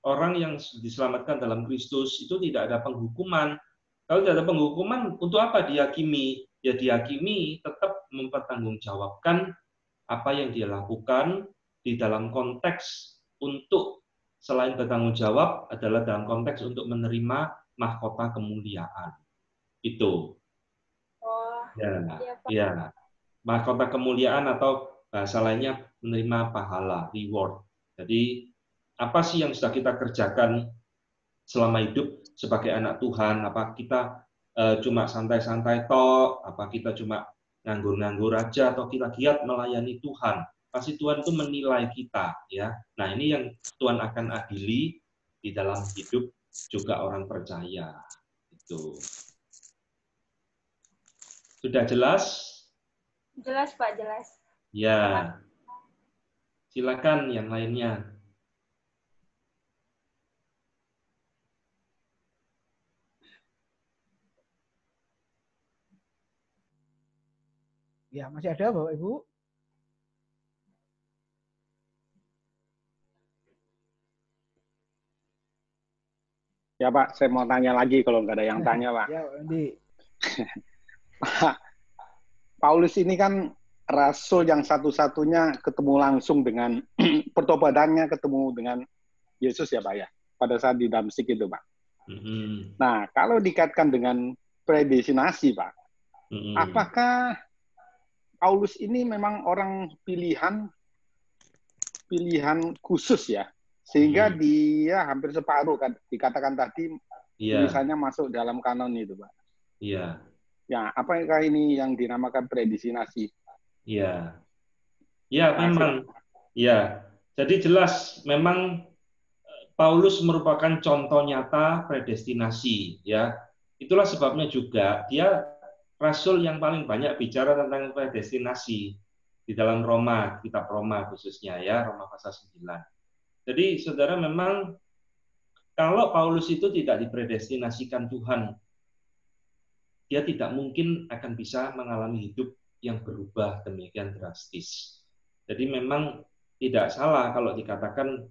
orang yang diselamatkan dalam Kristus itu tidak ada penghukuman. Kalau tidak ada penghukuman, untuk apa dihakimi? Ya dihakimi tetap mempertanggungjawabkan apa yang dia lakukan di dalam konteks untuk selain bertanggung jawab adalah dalam konteks untuk menerima mahkota kemuliaan. Itu. Ya. Mahkota kemuliaan atau bahasa lainnya menerima pahala, reward. Jadi apa sih yang sudah kita kerjakan selama hidup sebagai anak Tuhan? Apa kita cuma santai-santai tok? Apa kita cuma nganggur-nganggur aja? Atau kita giat melayani Tuhan? Pasti Tuhan itu menilai kita, ya. Nah ini yang Tuhan akan adili di dalam hidup juga orang percaya. Itu Sudah jelas? Jelas, Pak, jelas. Ya. Silakan yang lainnya. Ya, masih ada Bapak Ibu? Ya Pak, saya mau tanya lagi kalau nggak ada yang tanya Pak. Ya, Andi. Pak, Paulus ini kan rasul yang satu-satunya ketemu langsung dengan pertobatannya, ketemu dengan Yesus ya Pak ya, pada saat di Damsik itu Pak. Nah, kalau dikaitkan dengan predestinasi Pak, apakah Paulus ini memang orang pilihan khusus ya, sehingga dia hampir separuh kan dikatakan tadi tulisannya masuk dalam kanon itu Pak. Iya. Ya, apakah ini yang dinamakan predestinasi? Iya. Ya, memang. Ya. Jadi jelas memang Paulus merupakan contoh nyata predestinasi ya. Itulah sebabnya juga dia rasul yang paling banyak bicara tentang predestinasi di dalam Roma, kitab Roma khususnya ya, Roma pasal 9. Jadi saudara memang kalau Paulus itu tidak dipredestinasikan Tuhan, dia tidak mungkin akan bisa mengalami hidup yang berubah demikian drastis. Jadi memang tidak salah kalau dikatakan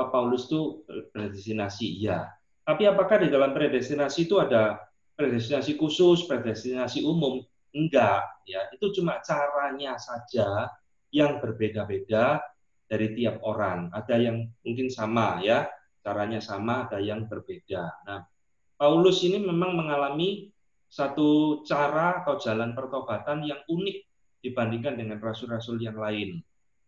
Paulus itu predestinasi, iya. Tapi apakah di dalam predestinasi itu ada predestinasi khusus, predestinasi umum? Enggak, ya. Itu cuma caranya saja yang berbeda-beda dari tiap orang. Ada yang mungkin sama ya, caranya sama, ada yang berbeda. Nah, Paulus ini memang mengalami satu cara atau jalan pertobatan yang unik dibandingkan dengan rasul-rasul yang lain.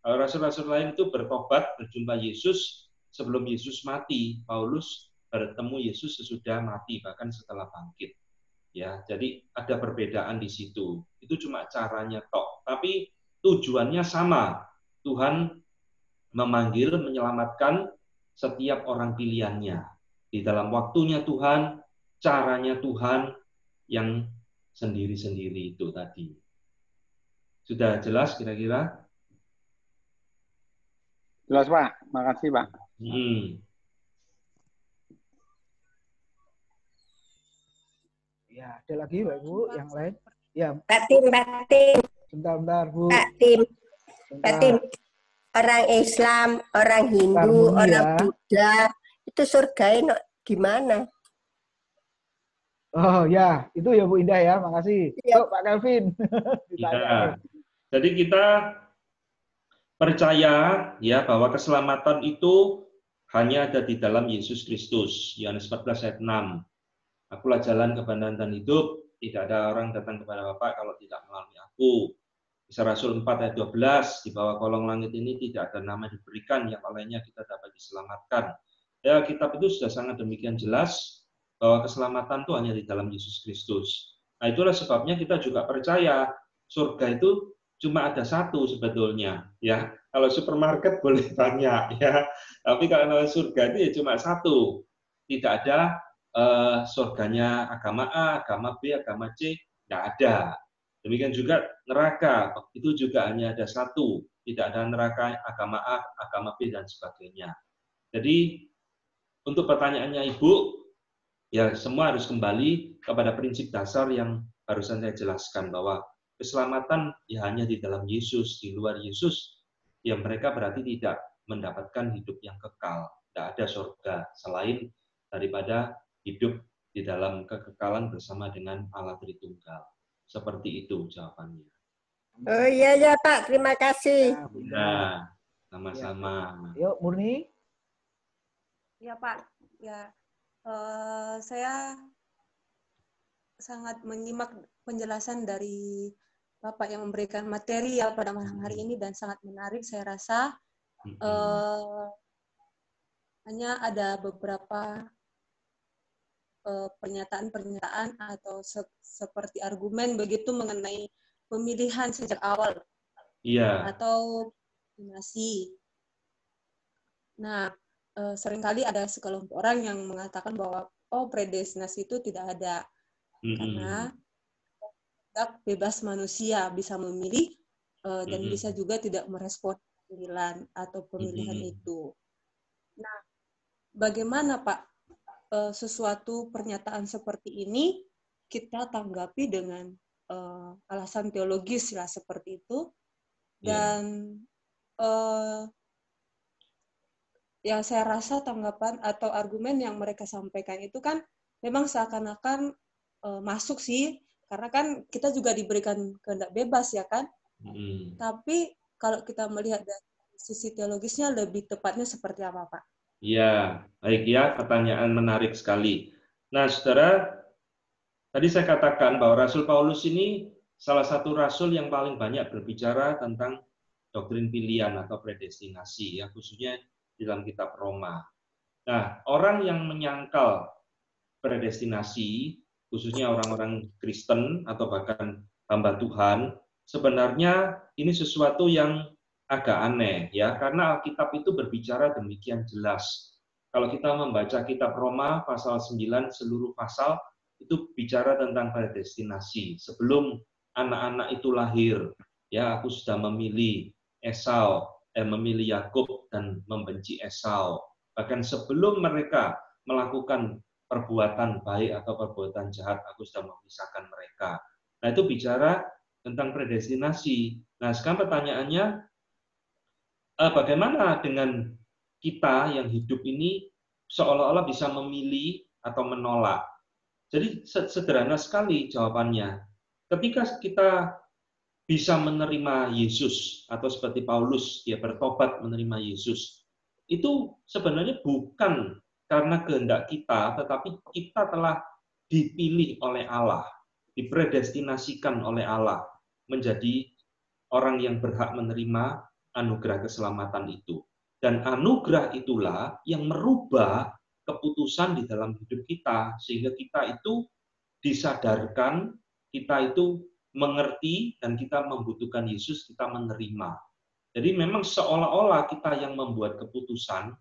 Rasul-rasul lain itu bertobat, berjumpa Yesus sebelum Yesus mati. Paulus bertemu Yesus sesudah mati, bahkan setelah bangkit. Ya, jadi ada perbedaan di situ. Itu cuma caranya tok, tapi tujuannya sama. Tuhan memanggil, menyelamatkan setiap orang pilihannya. Di dalam waktunya Tuhan, caranya Tuhan yang sendiri-sendiri itu tadi. Sudah jelas kira-kira? Jelas Pak, makasih Pak. Ya, ada lagi Pak Ibu yang lain? Ya. Pak Tim. Bentar, Bu. Pak Tim. Orang Islam, orang Hindu, orang Buddha, itu surganya gimana? Oh ya, itu ya Bu Indah ya, makasih. Yuk Pak Kelvin. Ya. Jadi kita percaya ya bahwa keselamatan itu hanya ada di dalam Yesus Kristus. Yohanes 14 ayat 6. Akulah jalan, kebenaran dan hidup. Tidak ada orang datang kepada Bapa kalau tidak melalui aku. Kisah Rasul 4 ayat 12. Di bawah kolong langit ini tidak ada nama diberikan yang olehnya kita dapat diselamatkan. Ya, kitab itu sudah sangat demikian jelas bahwa keselamatan itu hanya di dalam Yesus Kristus. Nah, itulah sebabnya kita juga percaya surga itu cuma ada satu sebetulnya, ya. Kalau supermarket boleh banyak, ya. Tapi kalau surga itu ya cuma satu. Tidak ada surganya agama A, agama B, agama C, tidak ada. Demikian juga neraka, itu juga hanya ada satu. Tidak ada neraka agama A, agama B, dan sebagainya. Jadi, untuk pertanyaannya Ibu, ya semua harus kembali kepada prinsip dasar yang barusan saya jelaskan, bahwa keselamatan ya hanya di dalam Yesus. Di luar Yesus, ya mereka berarti tidak mendapatkan hidup yang kekal. Tidak ada surga selain daripada hidup di dalam kekekalan bersama dengan Allah Tritunggal. Seperti itu jawabannya. Oh iya Pak, terima kasih. Nah, sama-sama. Yuk Murni. Ya Pak, ya saya sangat menyimak penjelasan dari Bapak yang memberikan materi ya pada malam hari ini, dan sangat menarik saya rasa. Hanya ada beberapa pernyataan-pernyataan atau seperti argumen begitu mengenai pemilihan sejak awal, atau donasi. Nah, seringkali ada sekelompok orang yang mengatakan bahwa predestinasi itu tidak ada, karena kehendak bebas manusia, bisa memilih dan bisa juga tidak merespon pemilihan atau pemilihan itu. Nah, bagaimana Pak sesuatu pernyataan seperti ini kita tanggapi dengan alasan teologis lah seperti itu, dan yang saya rasa tanggapan atau argumen yang mereka sampaikan itu kan memang seakan-akan masuk sih, karena kan kita juga diberikan kehendak bebas ya kan. Tapi kalau kita melihat dari sisi teologisnya, lebih tepatnya seperti apa Pak? Ya, baik ya, pertanyaan menarik sekali. Nah, saudara, tadi saya katakan bahwa Rasul Paulus ini salah satu rasul yang paling banyak berbicara tentang doktrin pilihan atau predestinasi, ya, khususnya di dalam kitab Roma. Nah, orang yang menyangkal predestinasi, khususnya orang-orang Kristen atau bahkan hamba Tuhan, sebenarnya ini sesuatu yang agak aneh, ya, karena Alkitab itu berbicara demikian jelas. Kalau kita membaca kitab Roma pasal 9, seluruh pasal itu bicara tentang predestinasi. Sebelum anak-anak itu lahir, ya, aku sudah memilih memilih Yakub dan membenci Esau. Bahkan sebelum mereka melakukan perbuatan baik atau perbuatan jahat, aku sudah memisahkan mereka. Nah, itu bicara tentang predestinasi. Nah, sekarang pertanyaannya, bagaimana dengan kita yang hidup ini seolah-olah bisa memilih atau menolak? Jadi sederhana sekali jawabannya. Ketika kita bisa menerima Yesus, atau seperti Paulus, dia bertobat menerima Yesus, itu sebenarnya bukan karena kehendak kita, tetapi kita telah dipilih oleh Allah, dipredestinasikan oleh Allah, menjadi orang yang berhak menerima anugerah keselamatan itu. Dan anugerah itulah yang merubah keputusan di dalam hidup kita, sehingga kita itu disadarkan, kita itu mengerti, dan kita membutuhkan Yesus, kita menerima. Jadi memang seolah-olah kita yang membuat keputusan,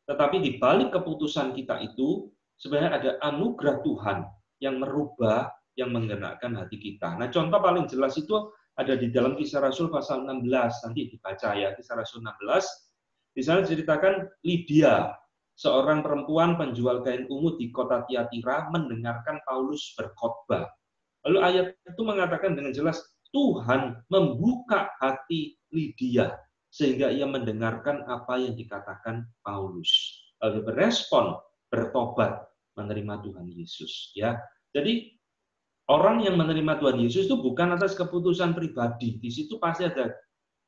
tetapi di balik keputusan kita itu sebenarnya ada anugerah Tuhan yang merubah, yang menggerakkan hati kita. Nah, contoh paling jelas itu ada di dalam Kisah Rasul pasal 16, nanti dibaca ya, Kisah Rasul 16. Di sana diceritakan Lydia, seorang perempuan penjual kain ungu di kota Tiatira, mendengarkan Paulus berkhotbah. Lalu ayat itu mengatakan dengan jelas, Tuhan membuka hati Lydia sehingga ia mendengarkan apa yang dikatakan Paulus. Lalu berespon, bertobat, menerima Tuhan Yesus. Ya, jadi orang yang menerima Tuhan Yesus itu bukan atas keputusan pribadi. Di situ pasti ada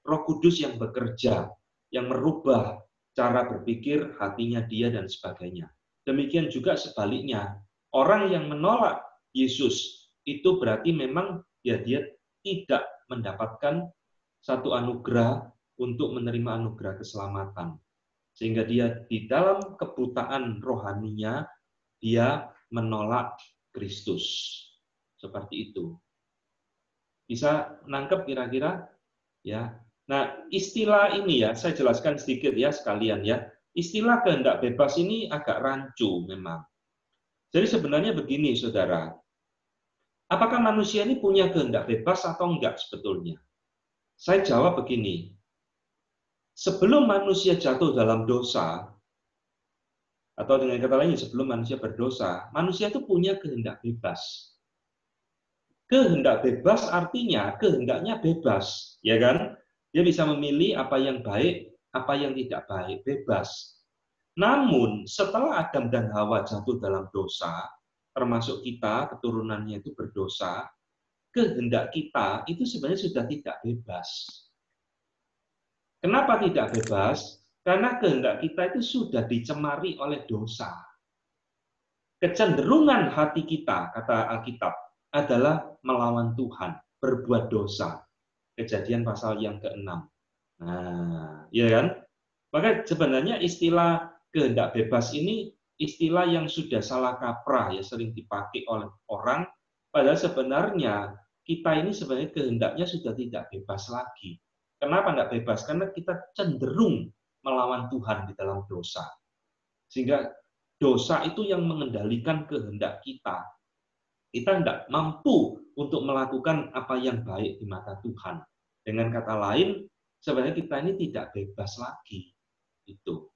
Roh Kudus yang bekerja, yang merubah cara berpikir hatinya dia dan sebagainya. Demikian juga sebaliknya, orang yang menolak Yesus itu berarti memang ya dia tidak mendapatkan satu anugerah untuk menerima anugerah keselamatan. Sehingga dia di dalam kebutaan rohaninya, dia menolak Kristus. Seperti itu. Bisa nangkep kira-kira? Ya. Nah, istilah ini ya, saya jelaskan sedikit ya sekalian ya. Istilah kehendak bebas ini agak rancu memang. Jadi sebenarnya begini, saudara. Apakah manusia ini punya kehendak bebas atau enggak sebetulnya? Saya jawab begini. Sebelum manusia jatuh dalam dosa, atau dengan kata lain, sebelum manusia berdosa, manusia itu punya kehendak bebas. Kehendak bebas artinya kehendaknya bebas, ya kan? Dia bisa memilih apa yang baik, apa yang tidak baik, bebas. Namun setelah Adam dan Hawa jatuh dalam dosa, termasuk kita, keturunannya itu berdosa, kehendak kita itu sebenarnya sudah tidak bebas. Kenapa tidak bebas? Karena kehendak kita itu sudah dicemari oleh dosa. Kecenderungan hati kita, kata Alkitab, adalah melawan Tuhan, berbuat dosa. Kejadian pasal yang ke-6. Nah, ya kan? Maka sebenarnya istilah kehendak bebas ini istilah yang sudah salah kaprah, ya, sering dipakai oleh orang, padahal sebenarnya kita ini sebenarnya kehendaknya sudah tidak bebas lagi. Kenapa tidak bebas? Karena kita cenderung melawan Tuhan di dalam dosa. Sehingga dosa itu yang mengendalikan kehendak kita. Kita tidak mampu untuk melakukan apa yang baik di mata Tuhan. Dengan kata lain, sebenarnya kita ini tidak bebas lagi. Itu.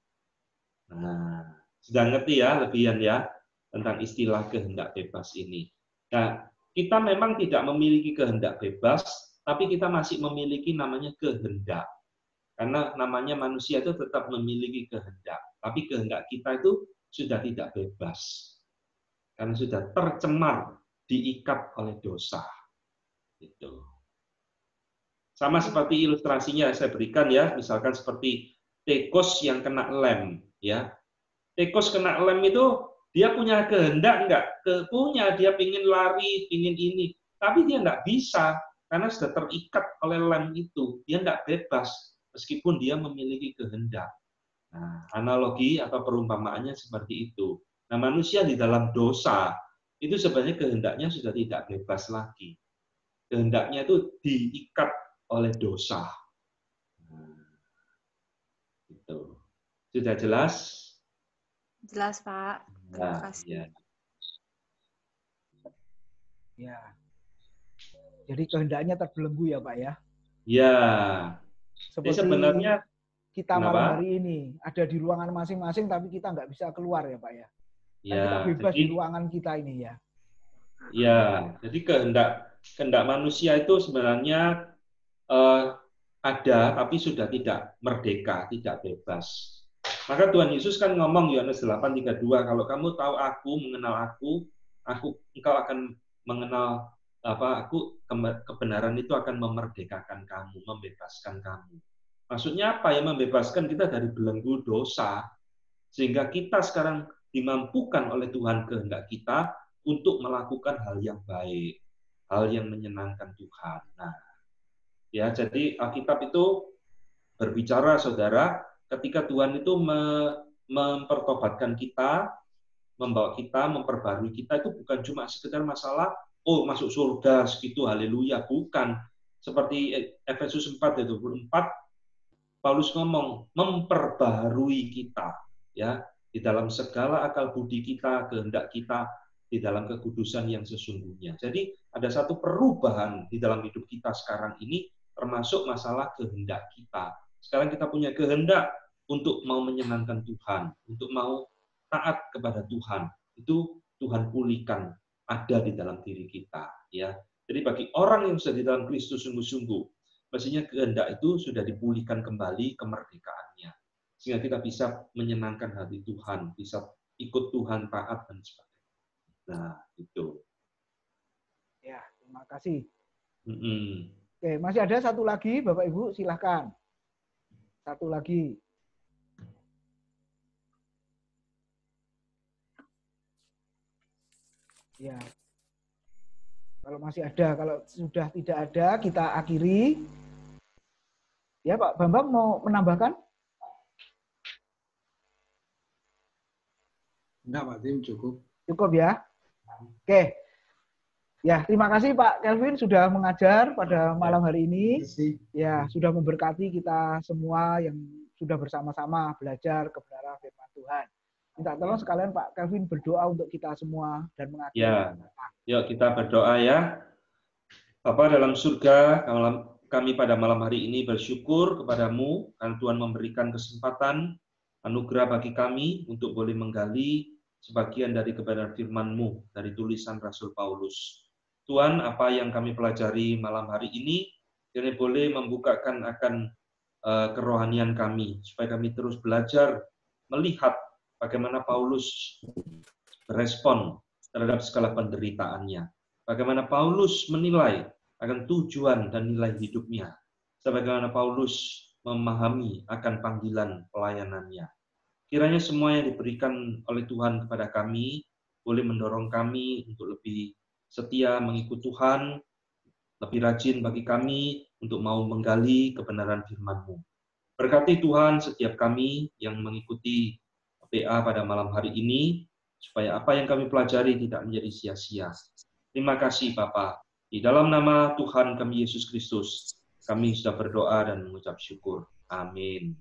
Nah, sudah ngerti ya lebihan ya tentang istilah kehendak bebas ini. Nah, kita memang tidak memiliki kehendak bebas, tapi kita masih memiliki namanya kehendak. Karena namanya manusia itu tetap memiliki kehendak. Tapi kehendak kita itu sudah tidak bebas. Karena sudah tercemar, diikat oleh dosa. Gitu. Sama seperti ilustrasinya saya berikan ya, misalkan seperti tikus yang kena lem. Ya, tikus kena lem itu dia punya kehendak enggak? Punya, dia pingin lari, pingin ini. Tapi dia enggak bisa, karena sudah terikat oleh lem itu. Dia enggak bebas, meskipun dia memiliki kehendak. Nah, analogi atau perumpamaannya seperti itu. Nah, manusia di dalam dosa, itu sebenarnya kehendaknya sudah tidak bebas lagi. Kehendaknya itu diikat oleh dosa. Nah, itu. Sudah jelas? Jelas, Pak. Terima kasih. Ya. Ya. Jadi kehendaknya terbelenggu ya, Pak ya? Ya. Seperti sebenarnya kita malam hari ini ada di ruangan masing-masing, tapi kita nggak bisa keluar ya, Pak ya? Kan kita bebas di ruangan kita ini ya. Ya, jadi kehendak manusia itu sebenarnya ada, tapi sudah tidak merdeka, tidak bebas. Maka Tuhan Yesus kan ngomong Yohanes 8:32, kalau kamu tahu aku, mengenal aku, engkau akan mengenal kebenaran itu akan memerdekakan kamu, membebaskan kamu. Maksudnya apa ya? Membebaskan kita dari belenggu dosa, sehingga kita sekarang dimampukan oleh Tuhan kehendak kita untuk melakukan hal yang baik, hal yang menyenangkan Tuhan. Nah, ya, jadi Alkitab itu berbicara, saudara, ketika Tuhan itu mempertobatkan kita, membawa kita, memperbarui kita, itu bukan cuma sekedar masalah, oh masuk surga, segitu, haleluya, bukan. Seperti Efesus 4:24, Paulus ngomong, memperbarui kita, ya, di dalam segala akal budi kita, kehendak kita, di dalam kekudusan yang sesungguhnya. Jadi ada satu perubahan di dalam hidup kita sekarang ini, termasuk masalah kehendak kita. Sekarang kita punya kehendak untuk mau menyenangkan Tuhan, untuk mau taat kepada Tuhan. Itu Tuhan pulihkan, ada di dalam diri kita. Ya. Jadi bagi orang yang sudah di dalam Kristus sungguh-sungguh, mestinya kehendak itu sudah dipulihkan kembali kemerdekaannya. Sehingga kita bisa menyenangkan hati Tuhan, bisa ikut Tuhan, taat, dan sebagainya. Nah, itu. Ya, terima kasih. Oke, masih ada satu lagi, Bapak Ibu, silahkan. Satu lagi. Ya. Kalau masih ada, kalau sudah tidak ada, kita akhiri. Ya, Pak Bambang mau menambahkan? Enggak, Pak Tim, cukup. Cukup ya. Oke. Ya, terima kasih Pak Kelvin sudah mengajar pada malam hari ini. Ya, sudah memberkati kita semua yang sudah bersama-sama belajar kebenaran firman Tuhan. Minta tolong sekalian Pak Kelvin berdoa untuk kita semua dan mengakhiri. Ya, yuk kita berdoa ya. Bapa dalam surga, kami pada malam hari ini bersyukur kepadamu karena Tuhan memberikan kesempatan, anugerah bagi kami untuk boleh menggali sebagian dari kebenaran firman-Mu dari tulisan Rasul Paulus. Tuhan, apa yang kami pelajari malam hari ini, kiranya boleh membukakan akan kerohanian kami, supaya kami terus belajar melihat bagaimana Paulus berespon terhadap segala penderitaannya. Bagaimana Paulus menilai akan tujuan dan nilai hidupnya. Sebagaimana Paulus memahami akan panggilan pelayanannya. Kiranya semua yang diberikan oleh Tuhan kepada kami boleh mendorong kami untuk lebih setia mengikut Tuhan, lebih rajin bagi kami untuk mau menggali kebenaran firman-Mu. Berkati Tuhan setiap kami yang mengikuti PA pada malam hari ini, supaya apa yang kami pelajari tidak menjadi sia-sia. Terima kasih Bapa. Di dalam nama Tuhan kami Yesus Kristus, kami sudah berdoa dan mengucap syukur. Amin.